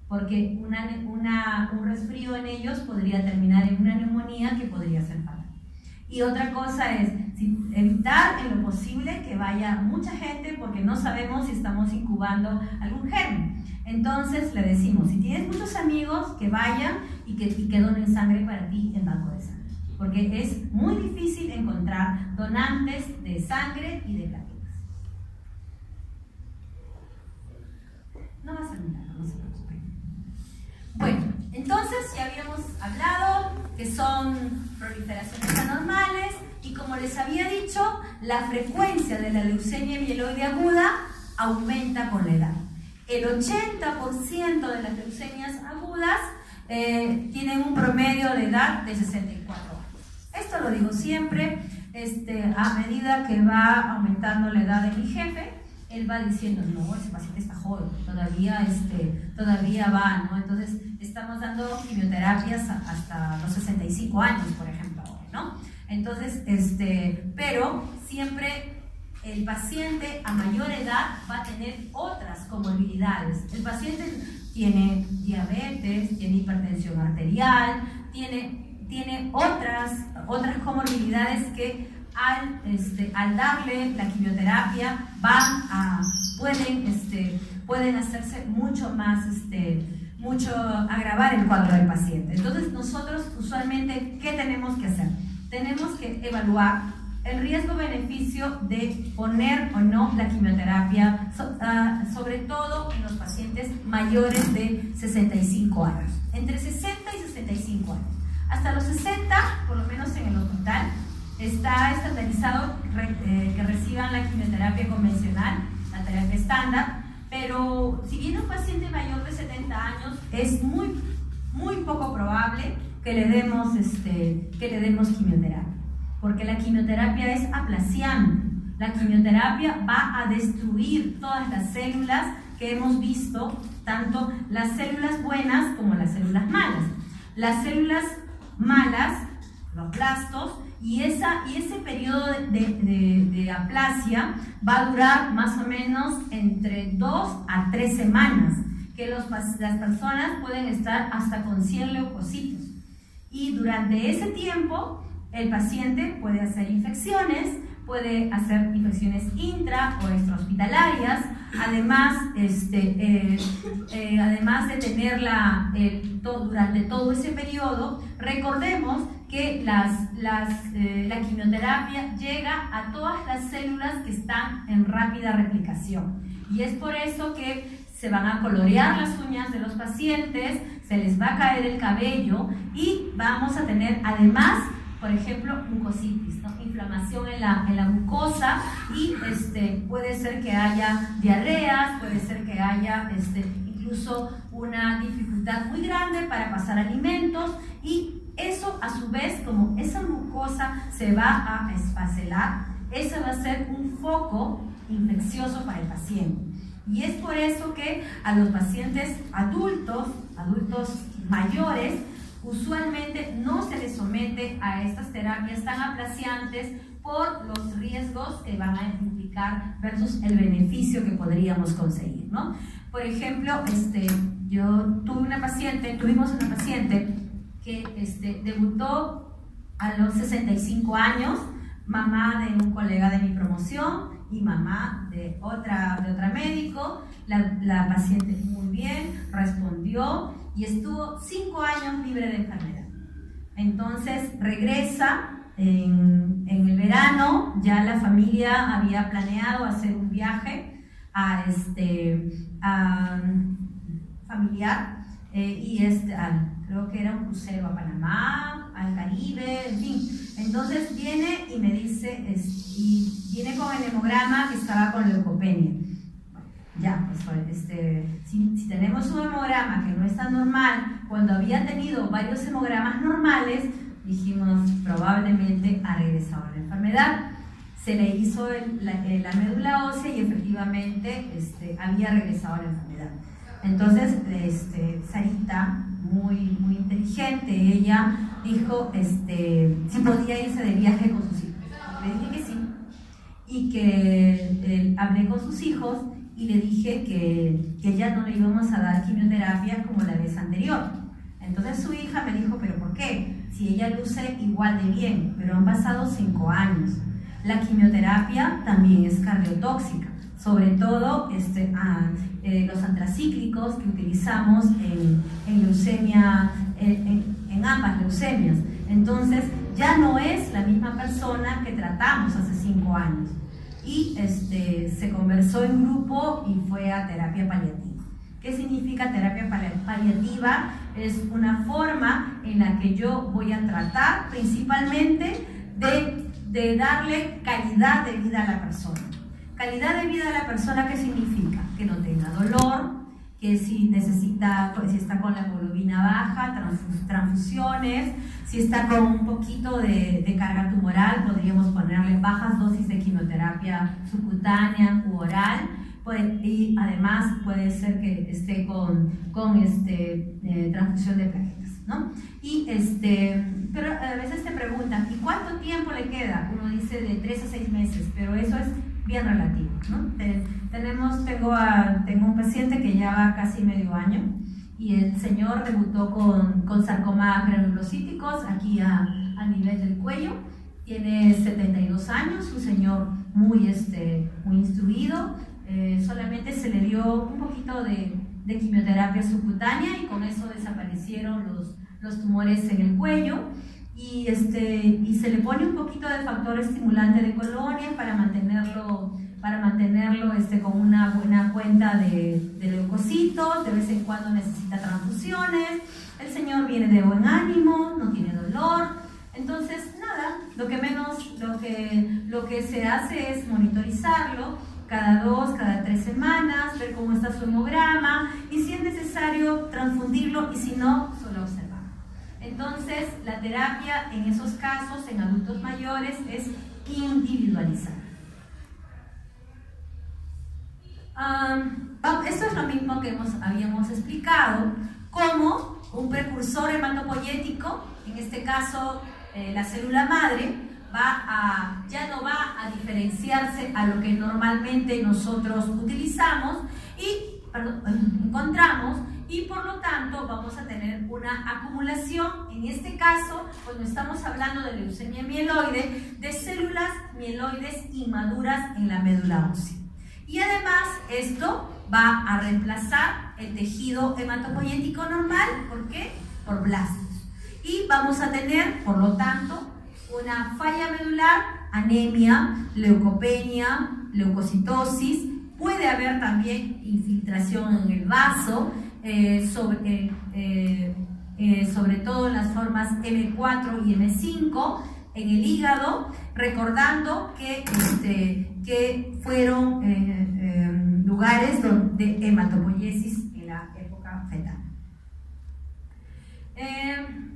porque un resfrío en ellos podría terminar en una neumonía que podría ser fatal. Y otra cosa es evitar en lo posible que vaya mucha gente, porque no sabemos si estamos incubando algún germen. Entonces le decimos, si tienes muchos amigos, que vayan y que donen sangre para ti en banco de sangre, porque es muy difícil encontrar donantes de sangre y de plaquetas. No va a ser nada, no se preocupen. Bueno, entonces ya habíamos hablado que son proliferaciones anormales y, como les había dicho, la frecuencia de la leucemia mieloide aguda aumenta con la edad. El 80% de las leucemias agudas tienen un promedio de edad de 64 años. Esto lo digo siempre, a medida que va aumentando la edad de mi jefe, él va diciendo, no, ese paciente está joven, todavía va, ¿no? Entonces, estamos dando quimioterapias hasta los 65 años, por ejemplo, ¿no? Entonces, pero siempre el paciente a mayor edad va a tener otras comorbilidades. El paciente tiene diabetes, tiene hipertensión arterial, tiene otras comorbilidades que al darle la quimioterapia pueden hacerse mucho más, agravar el cuadro del paciente. Entonces nosotros usualmente, ¿qué tenemos que hacer? Tenemos que evaluar el riesgo-beneficio de poner o no la quimioterapia, sobre todo en los pacientes mayores de 65 años, entre 60 y 65 años. Hasta los 60, por lo menos en el hospital, está estandarizado que reciban la quimioterapia convencional, la terapia estándar, pero si viene un paciente mayor de 70 años, es muy poco probable que le demos quimioterapia, porque la quimioterapia es aplaciante. La quimioterapia va a destruir todas las células que hemos visto, tanto las células buenas como las células malas. Las células malas, los blastos, y ese periodo de aplasia va a durar más o menos entre 2 a 3 semanas, que las personas pueden estar hasta con 100 leucocitos. Y durante ese tiempo, el paciente puede hacer infecciones, puede hacer infecciones intra o extrahospitalarias, además de tenerla durante todo ese periodo. Recordemos que la quimioterapia llega a todas las células que están en rápida replicación, y es por eso que se van a colorear las uñas de los pacientes, se les va a caer el cabello y vamos a tener además, por ejemplo, mucositis, ¿no? Inflamación en la mucosa, y puede ser que haya diarreas, puede ser que haya incluso una dificultad muy grande para pasar alimentos, y eso a su vez, como esa mucosa se va a esfacelar, eso va a ser un foco infeccioso para el paciente. Y es por eso que a los pacientes adultos mayores, usualmente no se les somete a estas terapias tan aplaciantes por los riesgos que van a implicar versus el beneficio que podríamos conseguir, ¿no? Por ejemplo, tuvimos una paciente que debutó a los 65 años, mamá de un colega de mi promoción y mamá de otra médico. La paciente muy bien, respondió y estuvo 5 años libre de enfermedad. Entonces regresa en el verano, ya la familia había planeado hacer un viaje familiar, creo que era un crucero a Panamá, al Caribe, en fin. Entonces viene y me dice, y viene con el hemograma que estaba con leucopenia. Ya, pues si tenemos un hemograma que no está normal, cuando había tenido varios hemogramas normales, dijimos, probablemente ha regresado la enfermedad. Se le hizo la médula ósea y efectivamente había regresado la enfermedad. Entonces, Sarita, muy inteligente, ella dijo si podía irse de viaje con sus hijos. Le dije que sí, y que hablé con sus hijos y le dije que ya no le íbamos a dar quimioterapia como la vez anterior. Entonces su hija me dijo, ¿pero por qué? Si ella luce igual de bien, pero han pasado 5 años. La quimioterapia también es cardiotóxica, sobre todo los antracíclicos que utilizamos en leucemia, en ambas leucemias. Entonces ya no es la misma persona que tratamos hace 5 años. Y se conversó en grupo y fue a terapia paliativa. ¿Qué significa terapia paliativa? Es una forma en la que yo voy a tratar principalmente de darle calidad de vida a la persona. Calidad de vida a la persona, ¿qué significa? Que no tenga dolor, que si está con la hemoglobina baja, transfusiones, si está con un poquito de carga tumoral, podríamos ponerle bajas dosis de quimioterapia subcutánea u oral, y además puede ser que esté con transfusión de plaquetas, ¿no? Pero a veces te preguntan, ¿y cuánto tiempo le queda? Uno dice de 3 a 6 meses, pero eso es bien relativo, ¿no? Tengo un paciente que ya va casi medio año y el señor debutó con sarcomas granulocíticos aquí a nivel del cuello. Tiene 72 años, un señor muy instruido. Solamente se le dio un poquito de quimioterapia subcutánea y con eso desaparecieron los tumores en el cuello. Y se le pone un poquito de factor estimulante de colonia para mantenerlo con una buena cuenta de leucocitos. De vez en cuando necesita transfusiones. El señor viene de buen ánimo, no tiene dolor. Entonces, nada, lo que se hace es monitorizarlo cada 2, cada 3 semanas, ver cómo está su hemograma y si es necesario transfundirlo y si no, solo observar. Entonces, la terapia en esos casos, en adultos mayores, es individualizada. Esto es lo mismo que habíamos explicado, como un precursor hematopoyético, en este caso la célula madre, ya no va a diferenciarse a lo que normalmente nosotros utilizamos y encontramos, y por lo tanto vamos a tener una acumulación, en este caso, cuando estamos hablando de leucemia mieloide, de células mieloides inmaduras en la médula ósea. Y además esto va a reemplazar el tejido hematopoyético normal. ¿Por qué? Por blastos. Y vamos a tener, por lo tanto, una falla medular, anemia, leucopenia, leucocitosis. Puede haber también infiltración en el vaso, sobre todo en las formas M4 y M5, en el hígado, recordando que fueron lugares de hematopoiesis en la época fetal.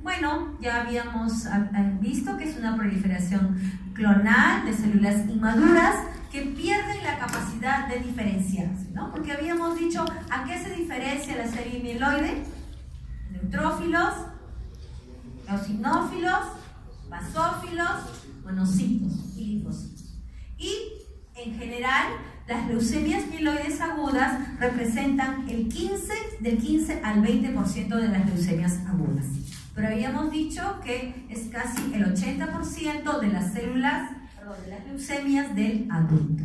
Bueno, ya habíamos visto que es una proliferación clonal de células inmaduras que pierden la capacidad de diferenciarse, ¿no? Porque habíamos dicho, ¿a qué se diferencia la serie mieloide? Neutrófilos, eosinófilos, basófilos, monocitos y linfocitos. Y en general, las leucemias mieloides agudas representan del 15 al 20% de las leucemias agudas. Pero habíamos dicho que es casi el 80% de las leucemias del adulto.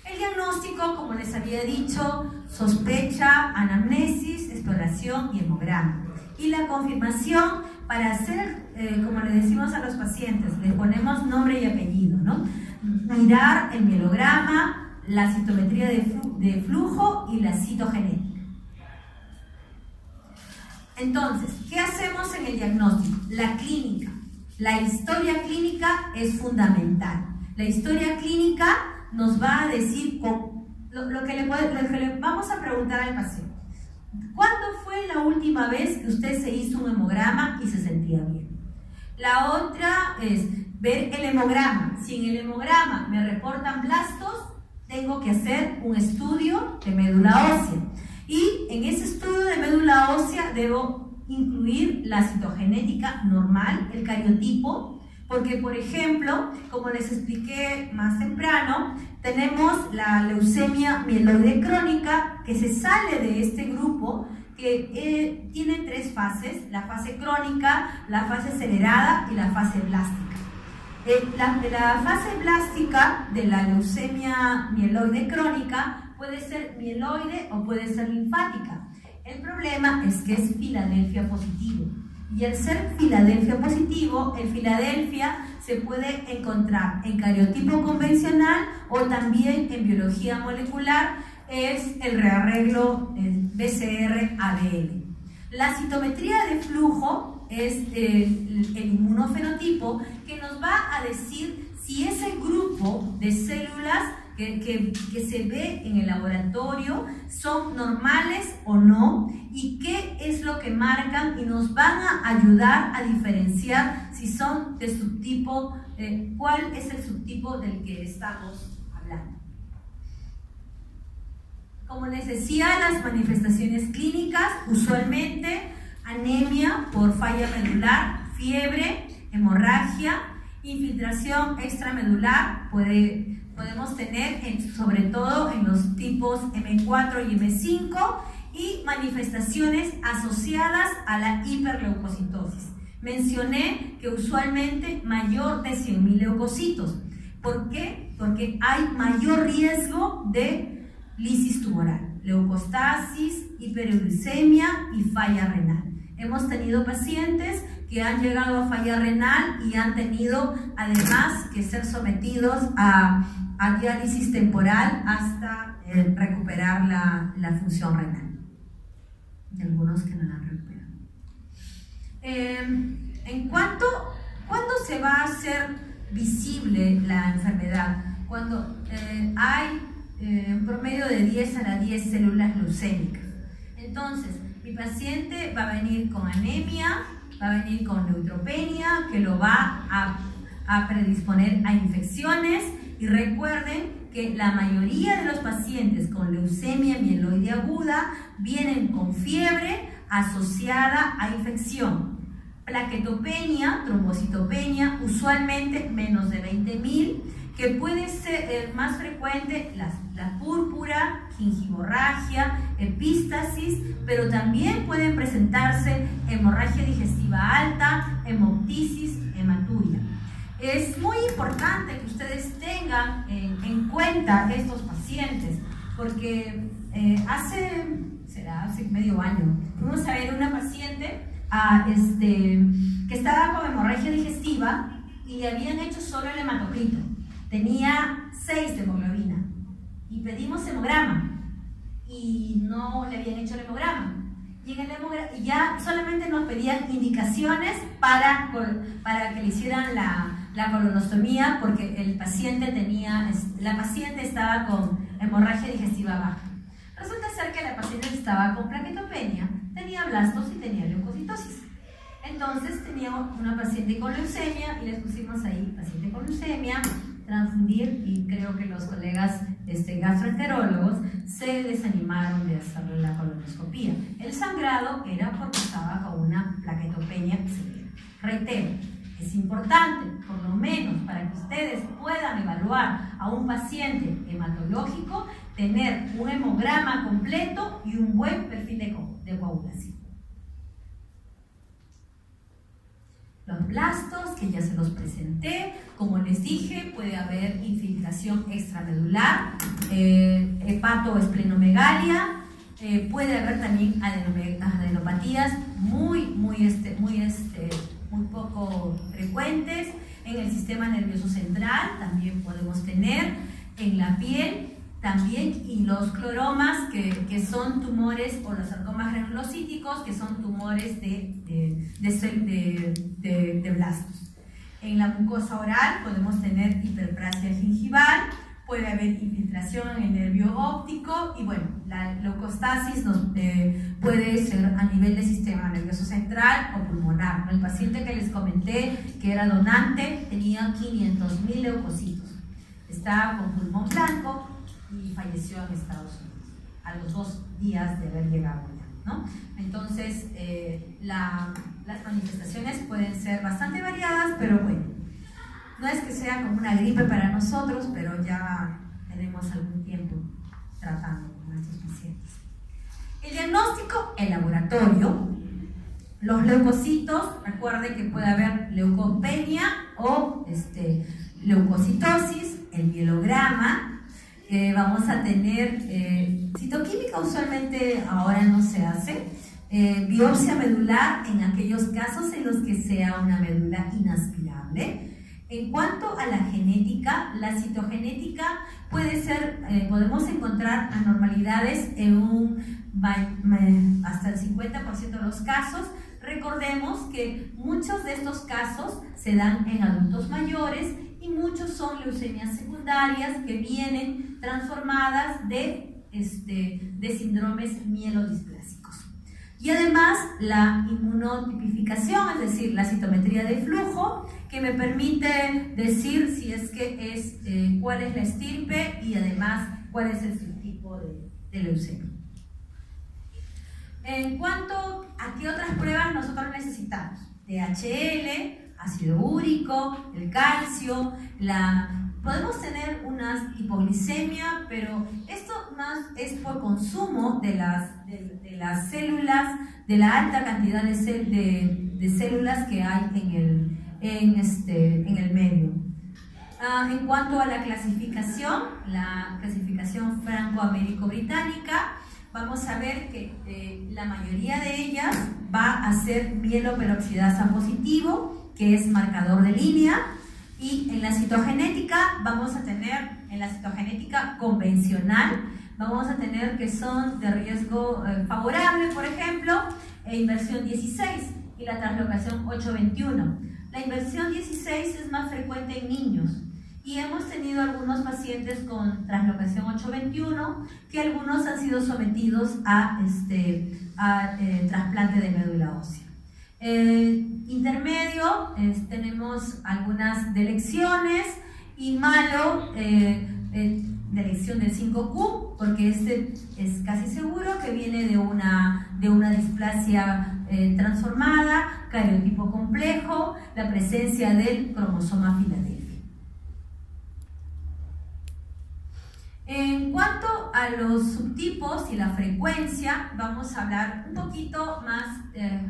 El diagnóstico, como les había dicho, sospecha, anamnesis, exploración y hemograma. Y la confirmación, para hacer, como le decimos a los pacientes, les ponemos nombre y apellido, ¿no? Mirar el mielograma, la citometría de flujo y la citogenética. Entonces, ¿qué hacemos en el diagnóstico? La clínica. La historia clínica es fundamental. La historia clínica nos va a decir lo que le vamos a preguntar al paciente. ¿Cuándo fue la última vez que usted se hizo un hemograma y se sentía bien? La otra es ver el hemograma. Si en el hemograma me reportan blastos, tengo que hacer un estudio de médula ósea. Y en ese estudio de médula ósea debo incluir la citogenética normal, el cariotipo, porque, por ejemplo, como les expliqué más temprano, tenemos la leucemia mieloide crónica que se sale de este grupo, que tiene 3 fases: la fase crónica, la fase acelerada y la fase blástica. La fase blástica de la leucemia mieloide crónica puede ser mieloide o puede ser linfática. El problema es que es Filadelfia positivo. Y al ser Filadelfia positivo, el Filadelfia se puede encontrar en cariotipo convencional o también en biología molecular, es el rearreglo BCR-ABL. La citometría de flujo es el inmunofenotipo, que nos va a decir si ese grupo de células que se ve en el laboratorio son normales o no, y qué es lo que marcan, y nos van a ayudar a diferenciar si son de subtipo, cuál es el subtipo del que estamos hablando. Como les decía, las manifestaciones clínicas, usualmente anemia por falla medular, fiebre, hemorragia, infiltración extramedular, podemos tener sobre todo en los tipos M4 y M5, y manifestaciones asociadas a la hiperleucocitosis. Mencioné que usualmente mayor de 100.000 leucocitos. ¿Por qué? Porque hay mayor riesgo de lisis tumoral, leucostasis, hiperuricemia y falla renal. Hemos tenido pacientes que han llegado a falla renal y han tenido además que ser sometidos a diálisis temporal hasta recuperar la función renal. Y algunos que no la han recuperado. ¿Cuándo se va a hacer visible la enfermedad? Cuando hay un promedio de 10 a las 10 células leucémicas. Entonces, mi paciente va a venir con anemia, va a venir con neutropenia, que lo va a predisponer a infecciones. Y recuerden que la mayoría de los pacientes con leucemia mieloide aguda vienen con fiebre asociada a infección. Plaquetopenia, trombocitopenia, usualmente menos de 20.000, que puede ser más frecuente la púrpura, gingivorragia, epístasis, pero también pueden presentarse hemorragia digestiva alta, hemoptisis, hematuria. Es muy importante que ustedes tengan en cuenta estos pacientes, porque hace medio año fuimos a ver una paciente que estaba con hemorragia digestiva y le habían hecho solo el hematocrito. Tenía 6 de hemoglobina y pedimos hemograma y no le habían hecho el hemograma. Y en el hemograma ya solamente nos pedían indicaciones para que le hicieran la colonostomía, porque la paciente estaba con hemorragia digestiva baja. Resulta ser que la paciente estaba con plaquetopenia, tenía blastos y tenía leucocitosis. Entonces teníamos una paciente con leucemia y les pusimos ahí paciente con leucemia, transfundir, y creo que los colegas gastroenterólogos se desanimaron de hacerle la colonoscopía. El sangrado era porque estaba con una plaquetopenia severa. Reitero, es importante, por lo menos para que ustedes puedan evaluar a un paciente hematológico, tener un hemograma completo y un buen perfil de coagulación. Los blastos, que ya se los presenté, como les dije, puede haber infiltración extramedular, hepatoesplenomegalia, puede haber también adenopatías muy poco frecuentes. En el sistema nervioso central también podemos tener, en la piel también, y los cloromas, que son tumores, o los sarcomas granulocíticos, que son tumores de blastos. En la mucosa oral podemos tener hiperplasia gingival, puede haber infiltración en el nervio óptico y bueno, la leucostasis puede ser a nivel del sistema nervioso central o pulmonar, ¿no? El paciente que les comenté que era donante tenía 500.000 leucocitos, estaba con pulmón blanco y falleció en Estados Unidos a los 2 días de haber llegado allá, ¿no? Entonces las manifestaciones pueden ser bastante variadas, pero bueno, no es que sea como una gripe para nosotros, pero ya tenemos algún tiempo tratando con estos pacientes. El diagnóstico en laboratorio, los leucocitos, recuerden que puede haber leucopenia o leucocitosis, el mielograma, vamos a tener citoquímica, usualmente ahora no se hace, biopsia medular en aquellos casos en los que sea una médula inaspirable. En cuanto a la genética, la citogenética puede ser, podemos encontrar anormalidades en hasta el 50% de los casos. Recordemos que muchos de estos casos se dan en adultos mayores y muchos son leucemias secundarias que vienen transformadas de síndromes mielodisplásicos. Y además la inmunotipificación, es decir, la citometría de flujo, que me permite decir si es que es, cuál es la estirpe y además cuál es el subtipo de leucemia. En cuanto a qué otras pruebas nosotros necesitamos, DHL, ácido úrico, el calcio, podemos tener una hipoglicemia, pero esto más es por consumo de las células, de la alta cantidad de células que hay en el medio. En cuanto a la clasificación franco-américo-británica, vamos a ver que la mayoría de ellas va a ser mieloperoxidasa positivo, que es marcador de línea, y en la citogenética vamos a tener, en la citogenética convencional, vamos a tener que son de riesgo favorable, por ejemplo, inversión 16 y la translocación 821. La inversión 16 es más frecuente en niños y hemos tenido algunos pacientes con translocación 821 que algunos han sido sometidos a trasplante de médula ósea. Intermedio, tenemos algunas delecciones y malo, delección del 5Q, porque es casi seguro que viene de una displasia transformada, cariotipo complejo, la presencia del cromosoma Filadelfia. En cuanto a los subtipos y la frecuencia, vamos a hablar un poquito más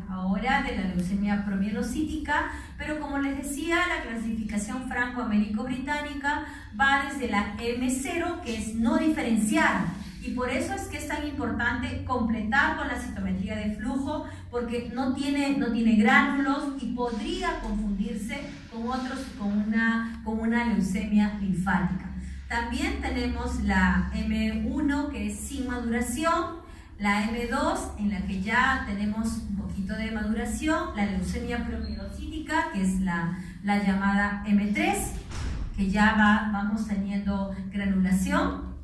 ahora de la leucemia promielocítica, pero como les decía, la clasificación franco-américo-británica va desde la M0, que es no diferenciada, y por eso es que es tan importante completar con la citometría de flujo, porque no tiene gránulos y podría confundirse con una leucemia linfática. También tenemos la M1, que es sin maduración, la M2, en la que ya tenemos un poquito de maduración, la leucemia promielocítica, que es la llamada M3, que ya vamos teniendo granulación,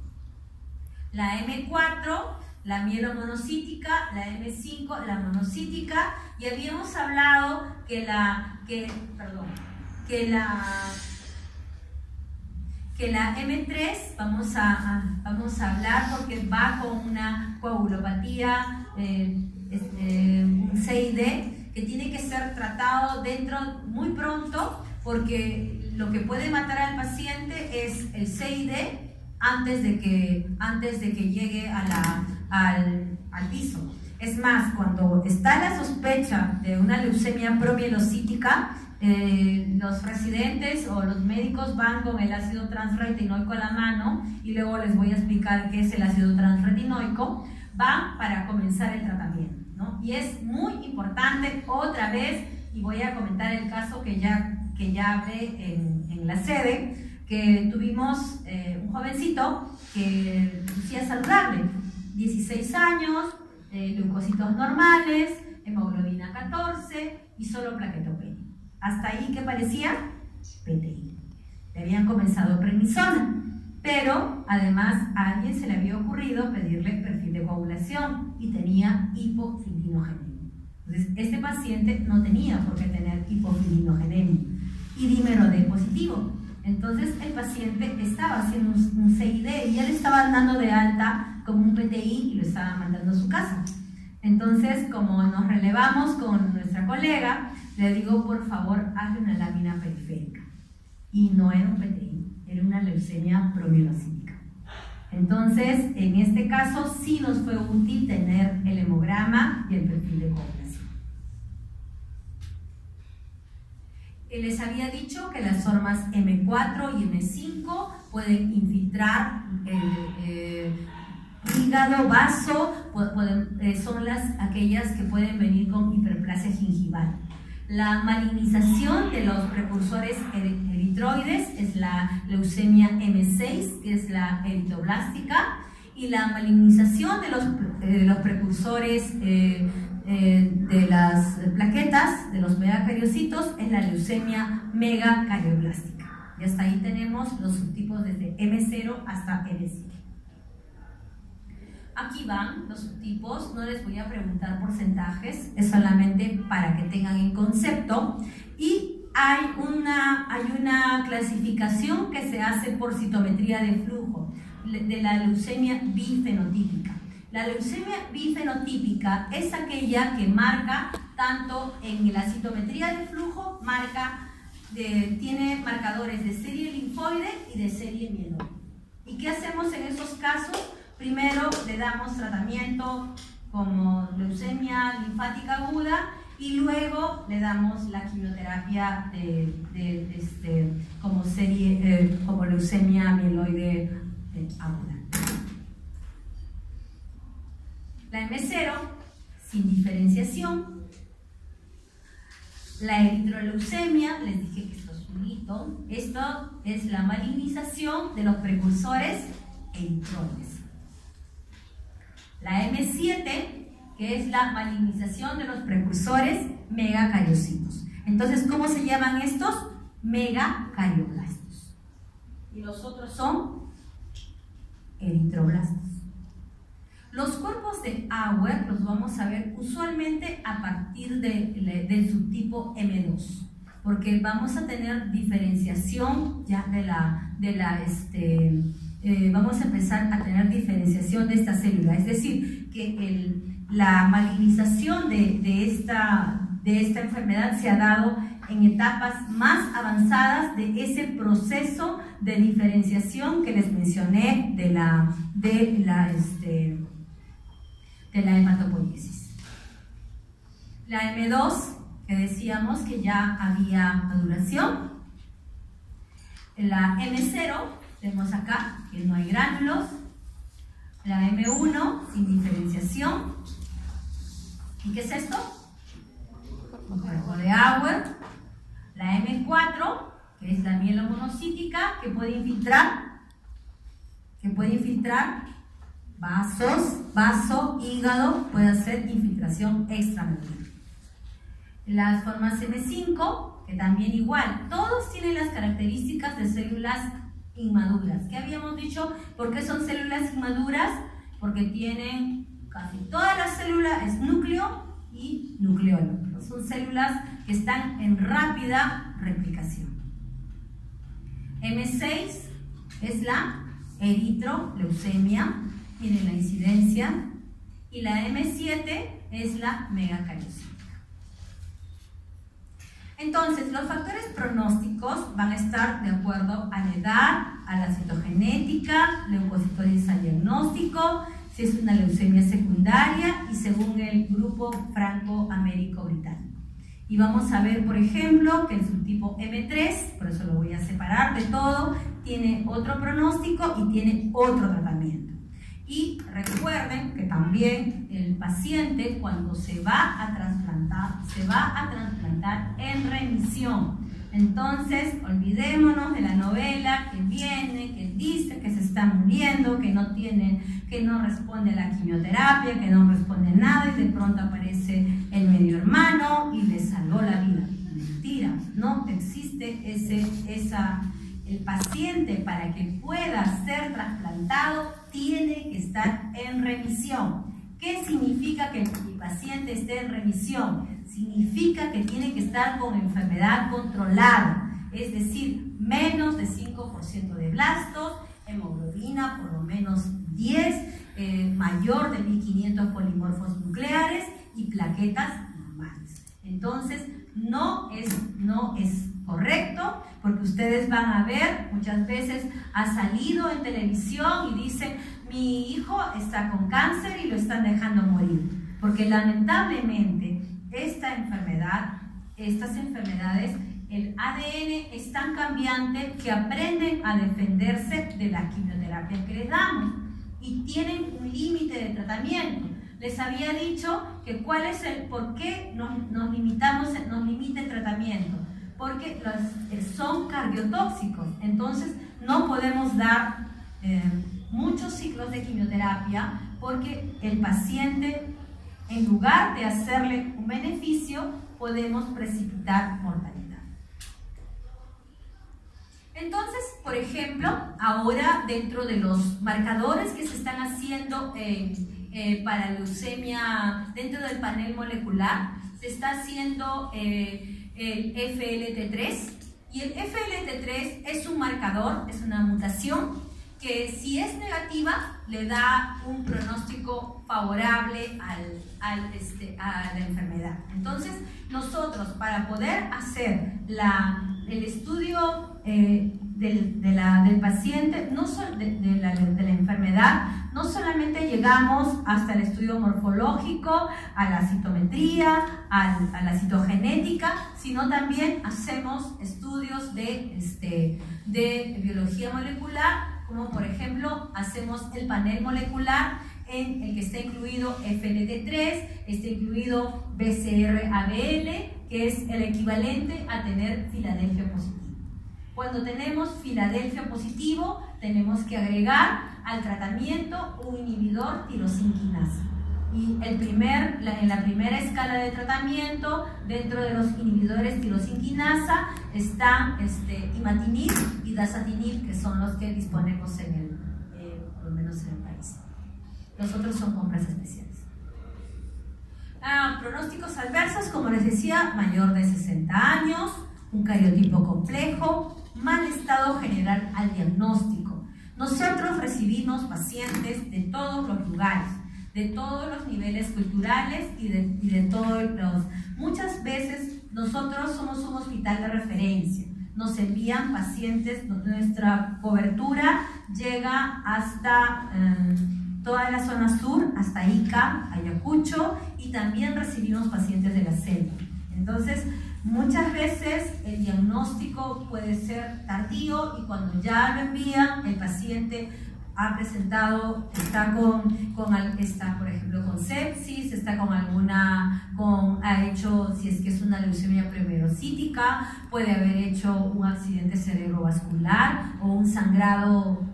la M4, la mielomonocítica, la M5, la monocítica, y habíamos hablado que la M3 vamos a hablar porque va con una coagulopatía, un CID, que tiene que ser tratado muy pronto, porque lo que puede matar al paciente es el CID antes de que llegue al piso. Es más, cuando está la sospecha de una leucemia promielocítica, los residentes o los médicos van con el ácido transretinoico a la mano, y luego les voy a explicar qué es el ácido transretinoico, van para comenzar el tratamiento, ¿no? Y es muy importante, otra vez, y voy a comentar el caso que ya hablé en la sede, que tuvimos un jovencito que lucía saludable, 16 años, leucocitos normales, hemoglobina 14 y solo plaquetopenia. Hasta ahí, ¿qué parecía? PTI. Le habían comenzado prednisona. pero además a alguien se le había ocurrido pedirle perfil de coagulación y tenía hipofilinogenemia. Entonces, este paciente no tenía por qué tener hipofilinogenemia y dímero D positivo. Entonces, el paciente estaba haciendo un CID y ya le estaban dando de alta como un PTI y lo estaban mandando a su casa. Entonces, como nos relevamos con nuestra colega, le digo, por favor, hazle una lámina periférica. Y no era un PTI, era una leucemia promielocítica. Entonces, en este caso, sí nos fue útil tener el hemograma y el perfil de coagulación. Les había dicho que las formas M4 y M5 pueden infiltrar hígado, vaso, son aquellas que pueden venir con hiperplasia gingival. La malignización de los precursores eritroides es la leucemia M6, que es la eritroblástica, y la malignización de los precursores de las plaquetas, de los megacariocitos, es la leucemia megacariblástica. Y hasta ahí tenemos los subtipos desde M0 hasta M7. Aquí van los subtipos, no les voy a preguntar porcentajes, es solamente para que tengan el concepto. Y hay una clasificación que se hace por citometría de flujo, de la leucemia bifenotípica. La leucemia bifenotípica es aquella que marca, tanto en la citometría de flujo, tiene marcadores de serie linfoide y de serie mieloide. ¿Y qué hacemos en esos casos? Primero le damos tratamiento como leucemia linfática aguda y luego le damos la quimioterapia como leucemia mieloide aguda. La M0, sin diferenciación. La eritroleucemia, les dije que esto es un hito. Esto es la malignización de los precursores eritroides. La M7, que es la malignización de los precursores megacariocitos. Entonces, ¿cómo se llaman estos? Megacarioblastos. Y los otros son eritroblastos. Los cuerpos de Auer los vamos a ver usualmente a partir del subtipo M2, porque vamos a tener diferenciación ya vamos a empezar a tener diferenciación de esta célula, es decir, que la malignización de esta enfermedad se ha dado en etapas más avanzadas de ese proceso de diferenciación que les mencioné de la hematopoiesis. La M2, que decíamos que ya había maduración. La M0, vemos acá que no hay gránulos. La M1, sin diferenciación. ¿Y qué es esto? Un cuerpo de Auer. La M4, que es la mielomonocítica, que puede infiltrar vaso, hígado, puede hacer infiltración extramedular. Las formas M5, que también igual, todos tienen las características de células inmaduras. ¿Qué habíamos dicho? ¿Por qué son células inmaduras? Porque tienen casi todas las células, es núcleo y nucleolo. Son células que están en rápida replicación. M6 es la eritroleucemia, miren la incidencia, y la M7 es la megacariocítica. Entonces, los factores pronósticos van a estar de acuerdo a la edad, a la citogenética, leucocitosis al diagnóstico, si es una leucemia secundaria y según el grupo franco-américo-británico. Y vamos a ver, por ejemplo, que el subtipo M3, por eso lo voy a separar de todo, tiene otro pronóstico y tiene otro tratamiento. Y recuerden que también el paciente, cuando se va a trasplantar en remisión. Entonces, olvidémonos de la novela que viene, que dice que se está muriendo, que no responde a la quimioterapia, que no responde a nada y de pronto aparece el medio hermano y le salvó la vida. Mentira, no existe el paciente, para que pueda ser trasplantado, tiene que estar en remisión. ¿Qué significa que el paciente esté en remisión? Significa que tiene que estar con enfermedad controlada, es decir, menos de 5% de blastos, hemoglobina por lo menos 10, mayor de 1500 polimorfos nucleares y plaquetas normales. Entonces, no es correcto, porque ustedes van a ver, muchas veces ha salido en televisión y dicen, mi hijo está con cáncer y lo están dejando morir, porque lamentablemente estas enfermedades, el ADN es tan cambiante que aprenden a defenderse de la quimioterapia que les damos y tienen un límite de tratamiento. Les había dicho que cuál es por qué nos limita el tratamiento, porque son cardiotóxicos, entonces no podemos dar muchos ciclos de quimioterapia porque el paciente, en lugar de hacerle un beneficio, podemos precipitar mortalidad. Entonces, por ejemplo, ahora dentro de los marcadores que se están haciendo para leucemia dentro del panel molecular, se está haciendo el FLT3, y el FLT3 es un marcador, es una mutación que si es negativa le da un pronóstico favorable a la enfermedad. Entonces, nosotros para poder hacer el estudio del paciente, de la enfermedad, no solamente llegamos hasta el estudio morfológico, a la citometría, a la citogenética, sino también hacemos estudios de biología molecular, como por ejemplo hacemos el panel molecular en el que está incluido FLT3, está incluido BCR-ABL, que es el equivalente a tener Filadelfia positivo. Cuando tenemos Filadelfia positivo, tenemos que agregar al tratamiento un inhibidor tirosinquinasa. Y en la primera escala de tratamiento, dentro de los inhibidores tirosinquinasa, están imatinib y dasatinib, que son los que disponemos por lo menos en el país. Los otros son compras especiales. Pronósticos adversos, como les decía, mayor de 60 años, un cariotipo complejo, mal estado general al diagnóstico. Nosotros recibimos pacientes de todos los lugares, de todos los niveles culturales y de todos los... Muchas veces nosotros somos un hospital de referencia, nos envían pacientes, nuestra cobertura llega hasta toda la zona sur, hasta Ica, Ayacucho, y también recibimos pacientes de la selva. Entonces, muchas veces el diagnóstico puede ser tardío y cuando ya lo envían, el paciente ha presentado, está por ejemplo con sepsis, está ha hecho, si es que es una leucemia premerocítica, puede haber hecho un accidente cerebrovascular o un sangrado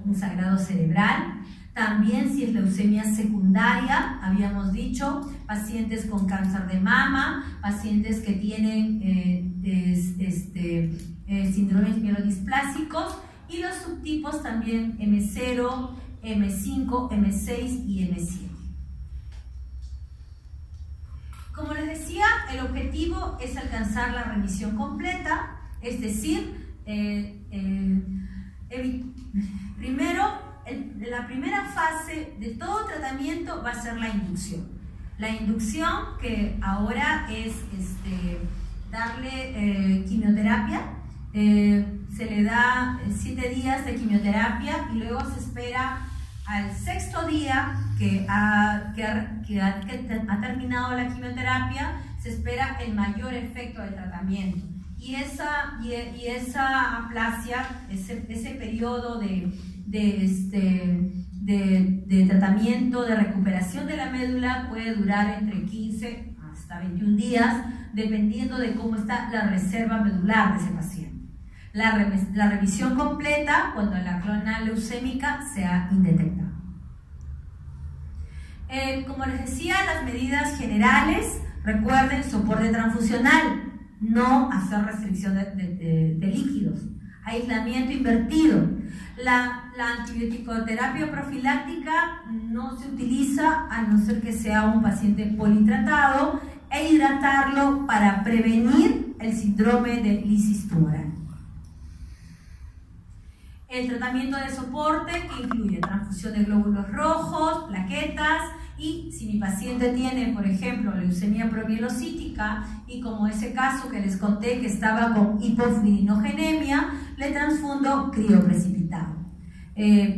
cerebral. También si es leucemia secundaria, habíamos dicho, pacientes con cáncer de mama, pacientes que tienen síndromes mielodisplásicos, y los subtipos también M0, M5, M6 y M7. Como les decía, el objetivo es alcanzar la remisión completa, es decir, primero, la primera fase de todo tratamiento va a ser la inducción. La inducción, que ahora es darle quimioterapia, se le da 7 días de quimioterapia y luego se espera al 6º día que ha terminado la quimioterapia, se espera el mayor efecto del tratamiento. Y esa aplasia, ese periodo de tratamiento, de recuperación de la médula, puede durar entre 15 hasta 21 días, dependiendo de cómo está la reserva medular de ese paciente. La revisión completa cuando la clona leucémica sea indetectable. Como les decía, las medidas generales, recuerden, soporte transfusional, no hacer restricción de líquidos. Aislamiento invertido. La antibiótico-terapia profiláctica no se utiliza a no ser que sea un paciente politratado e hidratarlo para prevenir el síndrome de lisis tumoral. El tratamiento de soporte, que incluye transfusión de glóbulos rojos, plaquetas, y si mi paciente tiene, por ejemplo, leucemia promielocítica, y como ese caso que les conté que estaba con hipofluorinogenemia, le transfundo crioprecipitado.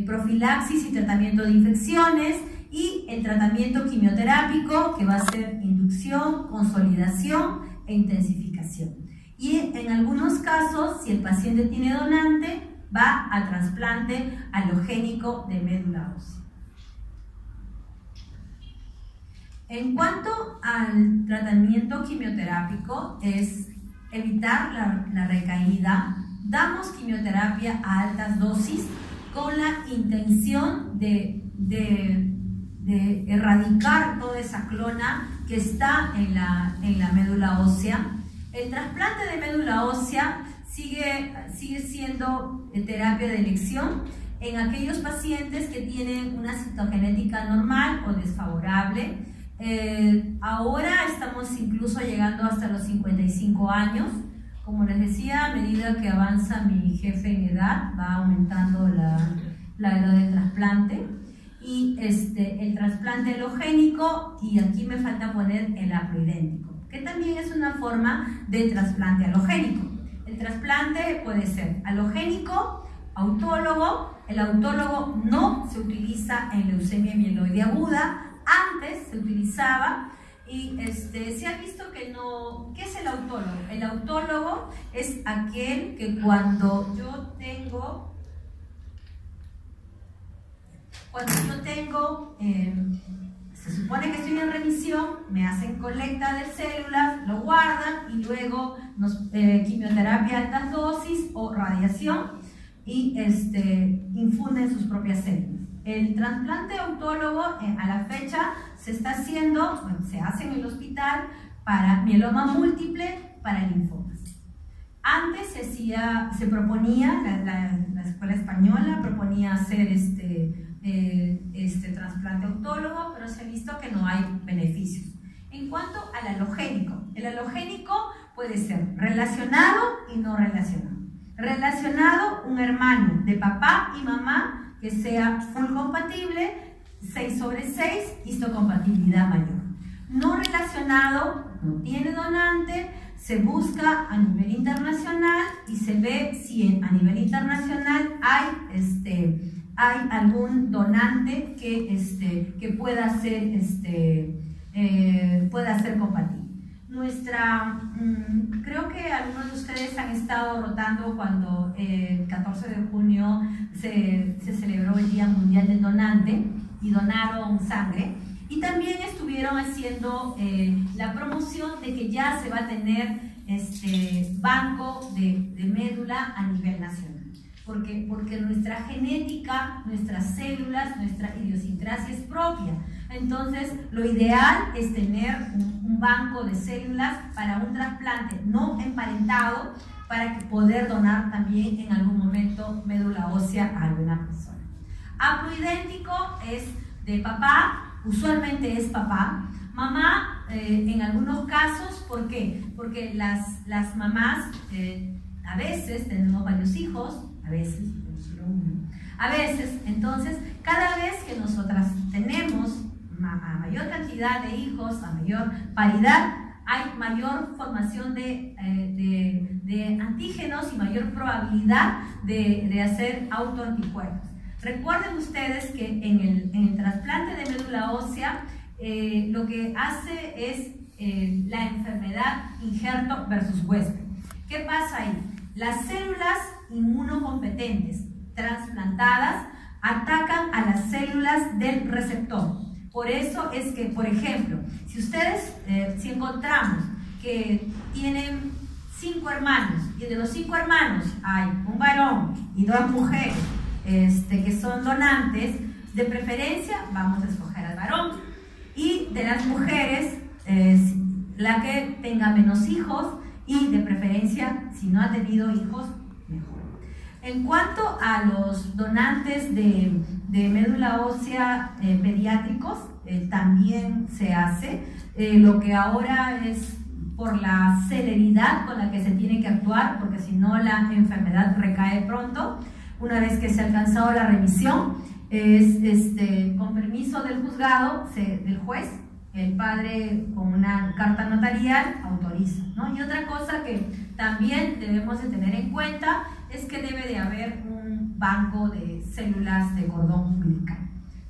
Profilaxis y tratamiento de infecciones, y el tratamiento quimioterápico, que va a ser inducción, consolidación e intensificación. Y en algunos casos, si el paciente tiene donante, va a trasplante alogénico de médula ósea. En cuanto al tratamiento quimioterápico, es evitar la recaída. Damos quimioterapia a altas dosis con la intención de erradicar toda esa clona que está en la médula ósea. El trasplante de médula ósea sigue siendo terapia de elección en aquellos pacientes que tienen una citogenética normal o desfavorable. Ahora estamos incluso llegando hasta los 55 años. Como les decía, a medida que avanza mi jefe en edad, va aumentando la edad del trasplante. Y el trasplante alogénico, y aquí me falta poner el haploidéntico, que también es una forma de trasplante alogénico. El trasplante puede ser alogénico, autólogo. El autólogo no se utiliza en leucemia mieloide aguda. Antes se utilizaba, y se ha visto que no. ¿Qué es el autólogo? El autólogo es aquel que cuando yo tengo, se supone que estoy en remisión, me hacen colecta de células, lo guardan y luego quimioterapia a altas dosis o radiación, y infunden sus propias células. El trasplante autólogo a la fecha se está haciendo, se hace en el hospital para mieloma múltiple, para linfomas. Antes se proponía, la escuela española proponía hacer trasplante autólogo, pero se ha visto que no hay beneficios. En cuanto al halogénico, el halogénico puede ser relacionado y no relacionado. Relacionado, un hermano de papá y mamá que sea full compatible, 6/6, histocompatibilidad mayor. No relacionado, no tiene donante, se busca a nivel internacional y se ve si a nivel internacional hay algún donante que pueda ser compatible. Creo que algunos de ustedes han estado rotando cuando el 14 de junio se celebró el Día Mundial del Donante y donaron sangre, y también estuvieron haciendo la promoción de que ya se va a tener banco de médula a nivel nacional. Porque nuestra genética, nuestras células, nuestra idiosincrasia es propia. Entonces, lo ideal es tener un banco de células para un trasplante no emparentado, para poder donar también en algún momento médula ósea a alguna persona. Haploidéntico es de papá, usualmente es papá. Mamá, en algunos casos, ¿por qué? Porque las mamás, a veces tenemos varios hijos, a veces, solo uno. A veces, entonces, cada vez que nosotras tenemos a mayor cantidad de hijos, a mayor paridad, hay mayor formación de antígenos y mayor probabilidad de hacer autoanticuerpos. Recuerden ustedes que en el trasplante de médula ósea, lo que hace es la enfermedad injerto versus huésped. ¿Qué pasa ahí? Las células inmunocompetentes trasplantadas atacan a las células del receptor. Por eso es que, por ejemplo, si encontramos que tienen 5 hermanos, y de los 5 hermanos hay un varón y 2 mujeres que son donantes, de preferencia vamos a escoger al varón, y de las mujeres, la que tenga menos hijos, y de preferencia, si no ha tenido hijos, mejor. En cuanto a los donantes de médula ósea pediátricos, también se hace. Lo que ahora es por la celeridad con la que se tiene que actuar, porque si no la enfermedad recae pronto. Una vez que se ha alcanzado la remisión, con permiso del juzgado, del juez, el padre con una carta notarial autoriza, ¿no? Y otra cosa que también debemos de tener en cuenta es que debe de haber un banco de células de cordón umbilical.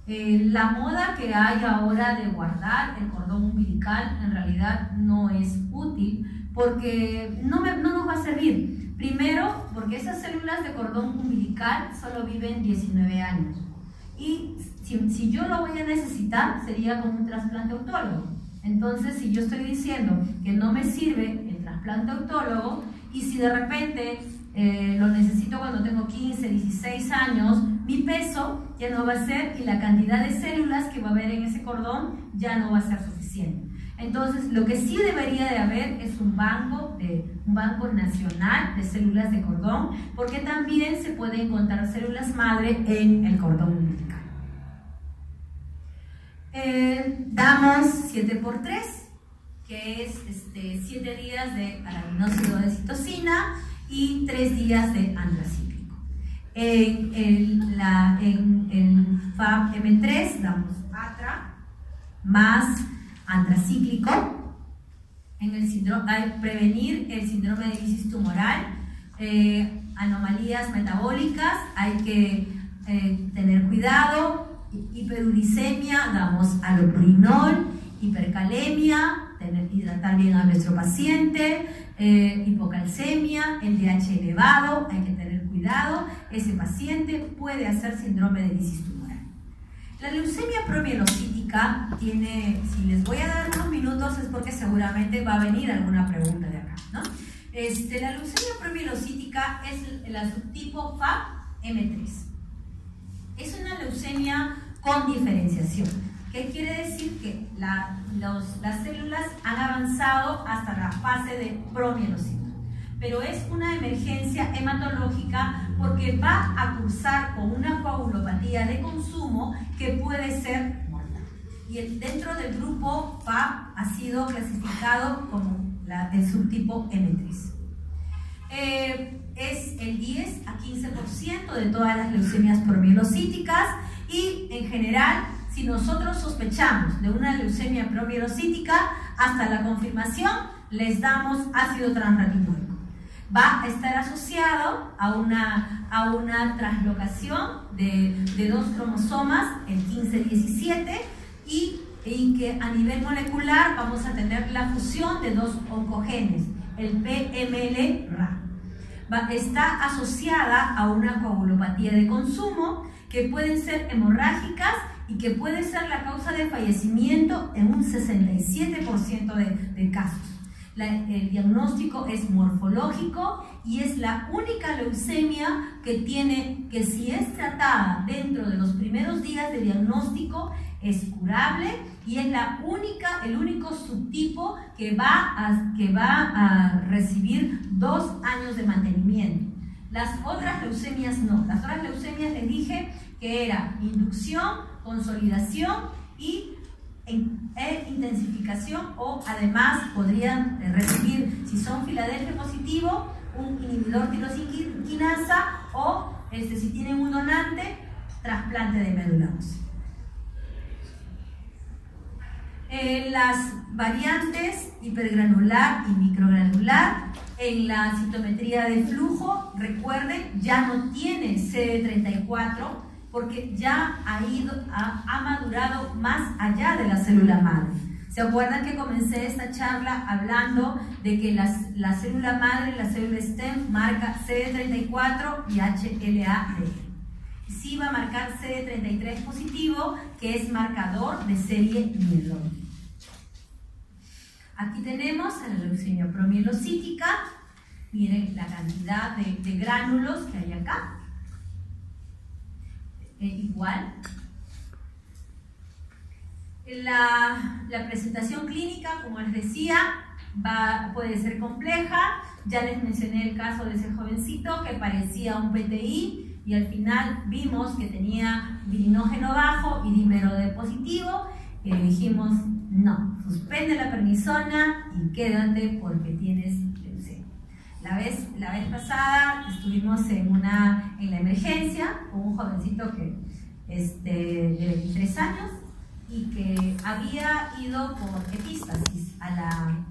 La moda que hay ahora de guardar el cordón umbilical en realidad no es útil porque no nos va a servir. Primero, porque esas células de cordón umbilical solo viven 19 años. Y si yo lo voy a necesitar, sería como un trasplante autólogo. Entonces, si yo estoy diciendo que no me sirve el trasplante autólogo, y si de repente lo necesito cuando tengo 15, 16 años, mi peso ya no va a ser, y la cantidad de células que va a haber en ese cordón ya no va a ser suficiente. Entonces, lo que sí debería de haber es un banco nacional de células de cordón, porque también se pueden encontrar células madre en el cordón umbilical. Damos 7×3, que es 7 días de araminócido de citosina y 3 días de antracíclico. En FAB-M3 damos atra más antracíclico. En el síndrome, hay prevenir el síndrome de crisis tumoral, anomalías metabólicas, hay que tener cuidado. Hiperuricemia, damos allopurinol. Hipercalemia, hidratar bien a nuestro paciente. Hipocalcemia, el DH elevado, hay que tener cuidado. Ese paciente puede hacer síndrome de crisis tumoral. La leucemia promielocítica tiene, si les voy a dar unos minutos es porque seguramente va a venir alguna pregunta de acá, ¿no? La leucemia promielocítica es la subtipo FAB-M3. Es una leucemia con diferenciación. ¿Qué quiere decir? Que las células han avanzado hasta la fase de promielocito. Pero es una emergencia hematológica porque va a cursar con una coagulopatía de consumo que puede ser mortal. Y dentro del grupo FAB ha sido clasificado como el subtipo M3. Es el 10 a 15% de todas las leucemias promielocíticas, y en general, si nosotros sospechamos de una leucemia promielocítica, hasta la confirmación les damos ácido transretinoico. Va a estar asociado a una translocación de 2 cromosomas, el 15-17, y que a nivel molecular vamos a tener la fusión de 2 oncogenes, el PML-Ra. Está asociada a una coagulopatía de consumo que pueden ser hemorrágicas y que puede ser la causa de fallecimiento en un 67% de casos. El diagnóstico es morfológico y es la única leucemia que si es tratada dentro de los primeros días de diagnóstico es curable, y es el único subtipo que va a recibir 2 años de mantenimiento. Las otras leucemias no. Las otras leucemias les dije que era inducción, consolidación y intensificación, o además podrían recibir, si son Filadelfia positivo, un inhibidor tirosina o si tienen un donante, trasplante de médula ósea. Las variantes hipergranular y microgranular en la citometría de flujo, recuerden, ya no tiene CD34 porque ya ha madurado más allá de la célula madre. ¿Se acuerdan que comencé esta charla hablando de que la célula madre, la célula stem, marca CD34 y HLA-DR? Sí va a marcar CD33 positivo, que es marcador de serie mieloma. Aquí tenemos a la leucemia promielocítica. Miren la cantidad de gránulos que hay acá. Igual. La presentación clínica, como les decía, puede ser compleja. Ya les mencioné el caso de ese jovencito que parecía un PTI y al final vimos que tenía bilinógeno bajo y dímero D positivo y le dijimos no, suspende la prednisona y quédate porque tienes leucemia. La vez pasada estuvimos en la emergencia con un jovencito que de 23 años y que había ido por epístasis a la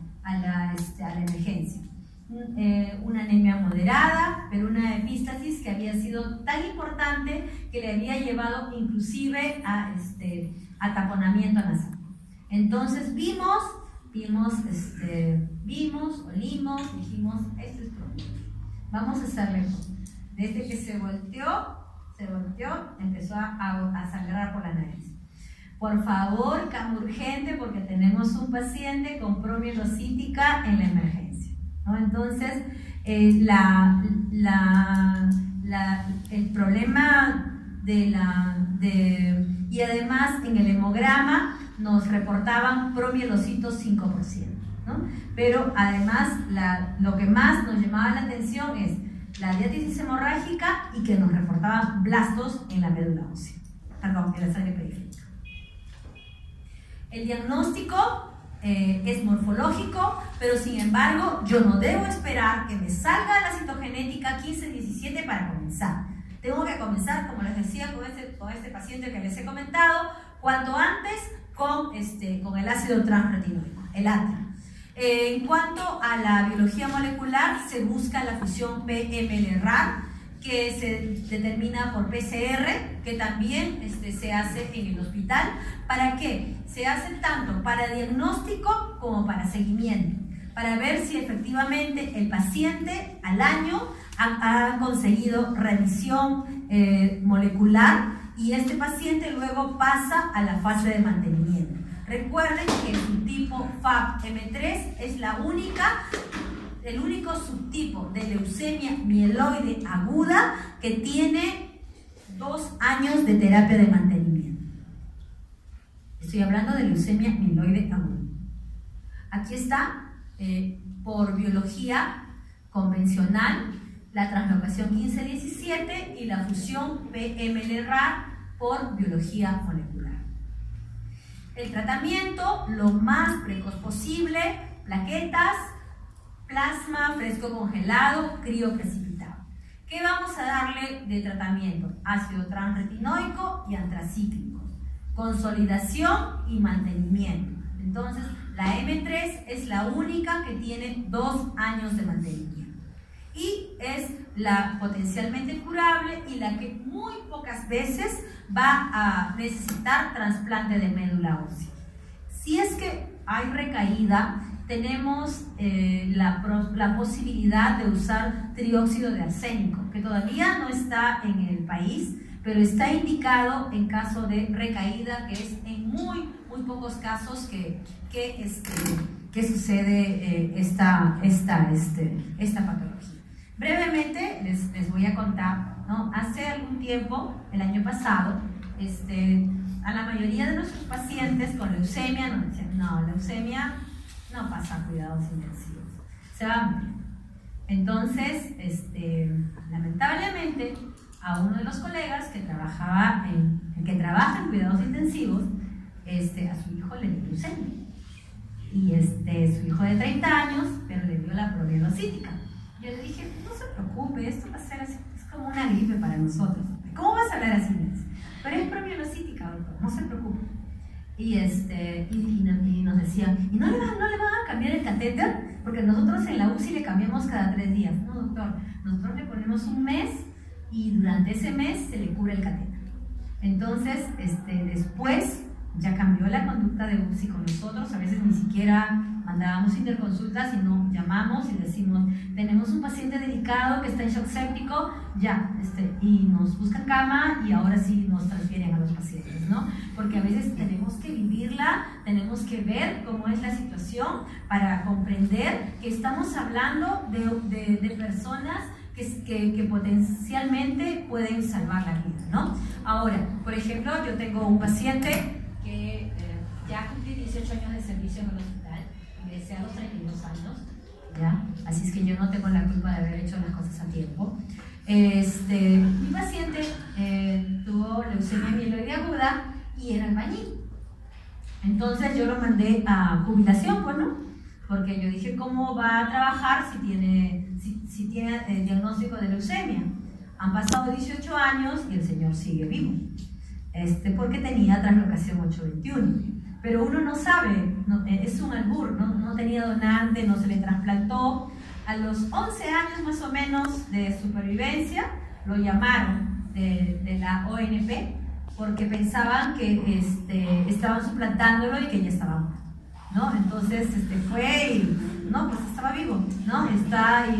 emergencia. Una anemia moderada, pero una epístasis que había sido tan importante que le había llevado inclusive a taponamiento nasal. Entonces vimos, olimos, dijimos, esto es problema. Vamos a hacerle. Desde que se volteó, empezó a sangrar por la nariz. Por favor, cama urgente porque tenemos un paciente con promielocítica en la emergencia, ¿no? Entonces, el problema y además en el hemograma nos reportaban promielocitos 5%, ¿no? Pero además lo que más nos llamaba la atención es la diátesis hemorrágica y que nos reportaban blastos en la médula ósea, perdón, en la sangre periférica. El diagnóstico es morfológico, pero sin embargo yo no debo esperar que me salga la citogenética 15-17 para comenzar. Tengo que comenzar, como les decía, con este paciente que les he comentado, cuanto antes con el ácido transretinoico, el ATRA. En cuanto a la biología molecular, se busca la fusión PML-RAR, que se determina por PCR, que también se hace en el hospital. ¿Para qué? Se hace tanto para diagnóstico como para seguimiento, para ver si efectivamente el paciente al año ha conseguido remisión molecular y este paciente luego pasa a la fase de mantenimiento. Recuerden que el subtipo FAP-M3 es el único subtipo de leucemia mieloide aguda que tiene 2 años de terapia de mantenimiento. Estoy hablando de leucemia mieloide aguda. Aquí está, por biología convencional, la translocación 15-17 y la fusión PML-RAR por biología molecular. El tratamiento, lo más precoz posible, plaquetas, plasma fresco congelado, crioprecipitado. ¿Qué vamos a darle de tratamiento? Ácido transretinoico y antracíclico, consolidación y mantenimiento. Entonces, la M3 es la única que tiene 2 años de mantenimiento y es la potencialmente curable y la que muy pocas veces va a necesitar trasplante de médula ósea. Si es que hay recaída, tenemos la posibilidad de usar trióxido de arsénico, que todavía no está en el país, pero está indicado en caso de recaída, que es en muy pocos casos que sucede esta patología. Brevemente les voy a contar, ¿no? Hace algún tiempo, el año pasado, a la mayoría de nuestros pacientes con leucemia nos decían, no, leucemia no pasa a cuidados intensivos, se va a morir. Entonces, lamentablemente, a uno de los colegas que trabaja en cuidados intensivos, a su hijo le dio leucemia. Y su hijo de 30 años, pero le dio la promielocítica. Yo le dije, no se preocupe, esto va a ser así, es como una gripe para nosotros. ¿Cómo vas a hablar así? Pero es promielocítica, doctor, no se preocupe. Y nos decían, ¿y no le van a cambiar el catéter? Porque nosotros en la UCI le cambiamos cada 3 días. No, doctor, nosotros le ponemos un mes y durante ese mes se le cubre el catéter. Entonces, después ya cambió la conducta de UCI con nosotros. A veces ni siquiera mandábamos interconsultas, sino llamamos y decimos, tenemos un paciente delicado que está en shock séptico, y nos buscan cama y ahora sí nos transfieren a los pacientes, ¿no? Porque a veces tenemos que vivirla, tenemos que ver cómo es la situación para comprender que estamos hablando de personas que potencialmente pueden salvar la vida, ¿no? Ahora, por ejemplo, yo tengo un paciente que ya cumplí 18 años de servicio en el hospital y me falleció a los 32 años, ¿ya? Así es que yo no tengo la culpa de haber hecho las cosas a tiempo. Mi paciente tuvo leucemia mieloide aguda y era albañil. Entonces yo lo mandé a jubilación, pues, ¿no? Porque yo dije, ¿cómo va a trabajar si tiene diagnóstico de leucemia? Han pasado 18 años y el señor sigue vivo, porque tenía traslocación 821. Pero uno no sabe, es un albur, no tenía donante, no se le trasplantó. A los 11 años más o menos de supervivencia, lo llamaron de la ONP porque pensaban que estaban suplantándolo y que ya estaba muerto, ¿no? Entonces fue y no, pues estaba vivo, ¿no?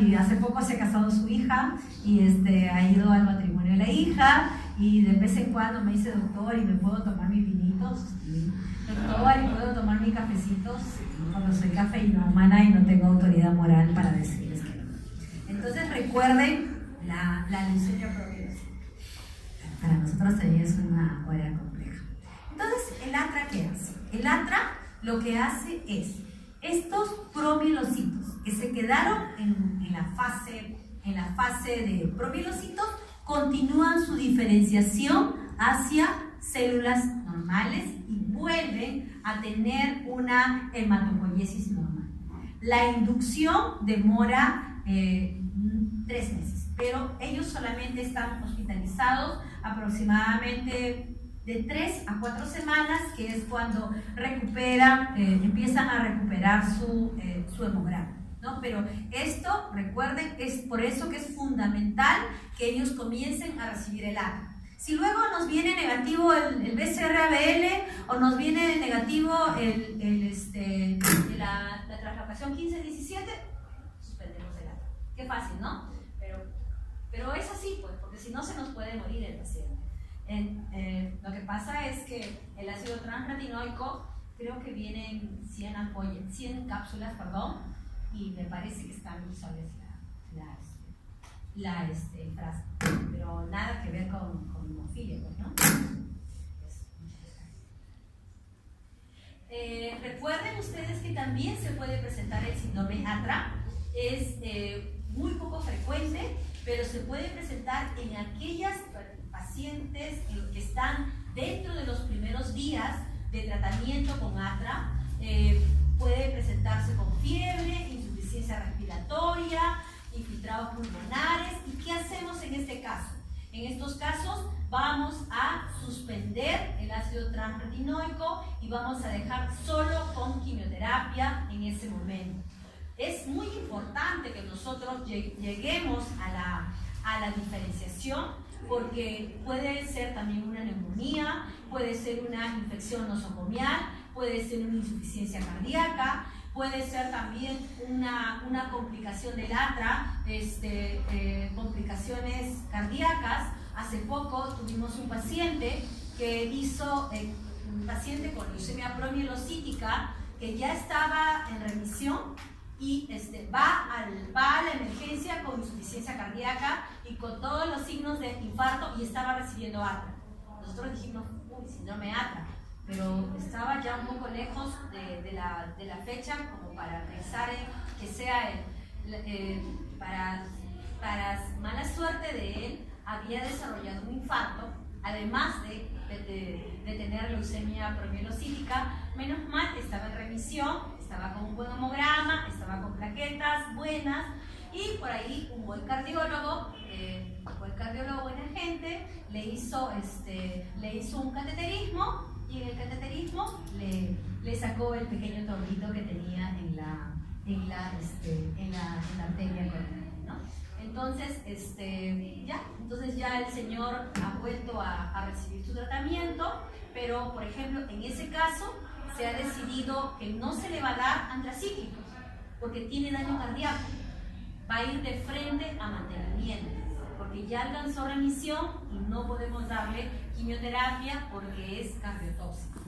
Y hace poco se ha casado su hija y ha ido al matrimonio de la hija y de vez en cuando me dice, doctor, ¿y me puedo tomar mis vinitos? Sí. Doctor, ¿y puedo tomar mis cafecitos? Cuando soy cafeinómana y no tengo autoridad moral para decirles que no. Entonces recuerden la leucemia propiológica. Para nosotros también es una área compleja. Entonces, ¿el ATRA qué hace? El ATRA lo que hace es estos promielocitos que se quedaron en la fase de promielocitos, continúan su diferenciación hacia células normales y vuelven a tener una hematopoiesis normal. La inducción demora 3 meses, pero ellos solamente están hospitalizados aproximadamente de 3 a 4 semanas, que es cuando empiezan a recuperar su hemograma, ¿no? Pero esto, recuerden, es por eso que es fundamental que ellos comiencen a recibir el ATRA. Si luego nos viene negativo el BCR-ABL o nos viene negativo la traslocación 15-17, suspendemos el ATRA. Qué fácil, ¿no? Pero es así, pues, porque si no se nos puede morir el paciente. Lo que pasa es que el ácido transretinoico, creo que vienen 100 cápsulas, y me parece que están visuales la frase, pero nada que ver con hemofilia, pues, ¿no? Recuerden ustedes que también se puede presentar el síndrome ATRA. Es muy poco frecuente, pero se puede presentar en aquellas pacientes que están dentro de los primeros días de tratamiento con ATRA. Puede presentarse con fiebre, insuficiencia respiratoria, infiltrados pulmonares. ¿Y qué hacemos en este caso? En estos casos vamos a suspender el ácido transretinoico y vamos a dejar solo con quimioterapia en ese momento. Es muy importante que nosotros lleguemos a la diferenciación, porque puede ser también una neumonía, puede ser una infección nosocomial, puede ser una insuficiencia cardíaca, puede ser también una complicación del ATRA, complicaciones cardíacas. Hace poco tuvimos un paciente un paciente con leucemia promielocítica que ya estaba en remisión y va a la emergencia con insuficiencia cardíaca y con todos los signos de infarto y estaba recibiendo ATRA. Nosotros dijimos, uy, síndrome ATRA, pero estaba ya un poco lejos de la fecha como para pensar en que sea para mala suerte de él, había desarrollado un infarto, además de tener leucemia promielocítica. Menos mal, estaba en remisión, estaba con un buen hemograma, estaba con plaquetas buenas, y por ahí un buen cardiólogo buena gente, le hizo un cateterismo, y en el cateterismo le sacó el pequeño trombito que tenía en la arteria coronaria, ¿no? Entonces, entonces ya el señor ha vuelto a recibir su tratamiento, pero por ejemplo en ese caso se ha decidido que no se le va a dar antracíclicos porque tiene daño cardíaco, va a ir de frente a mantenimiento porque ya alcanzó remisión y no podemos darle quimioterapia porque es cardiotóxico.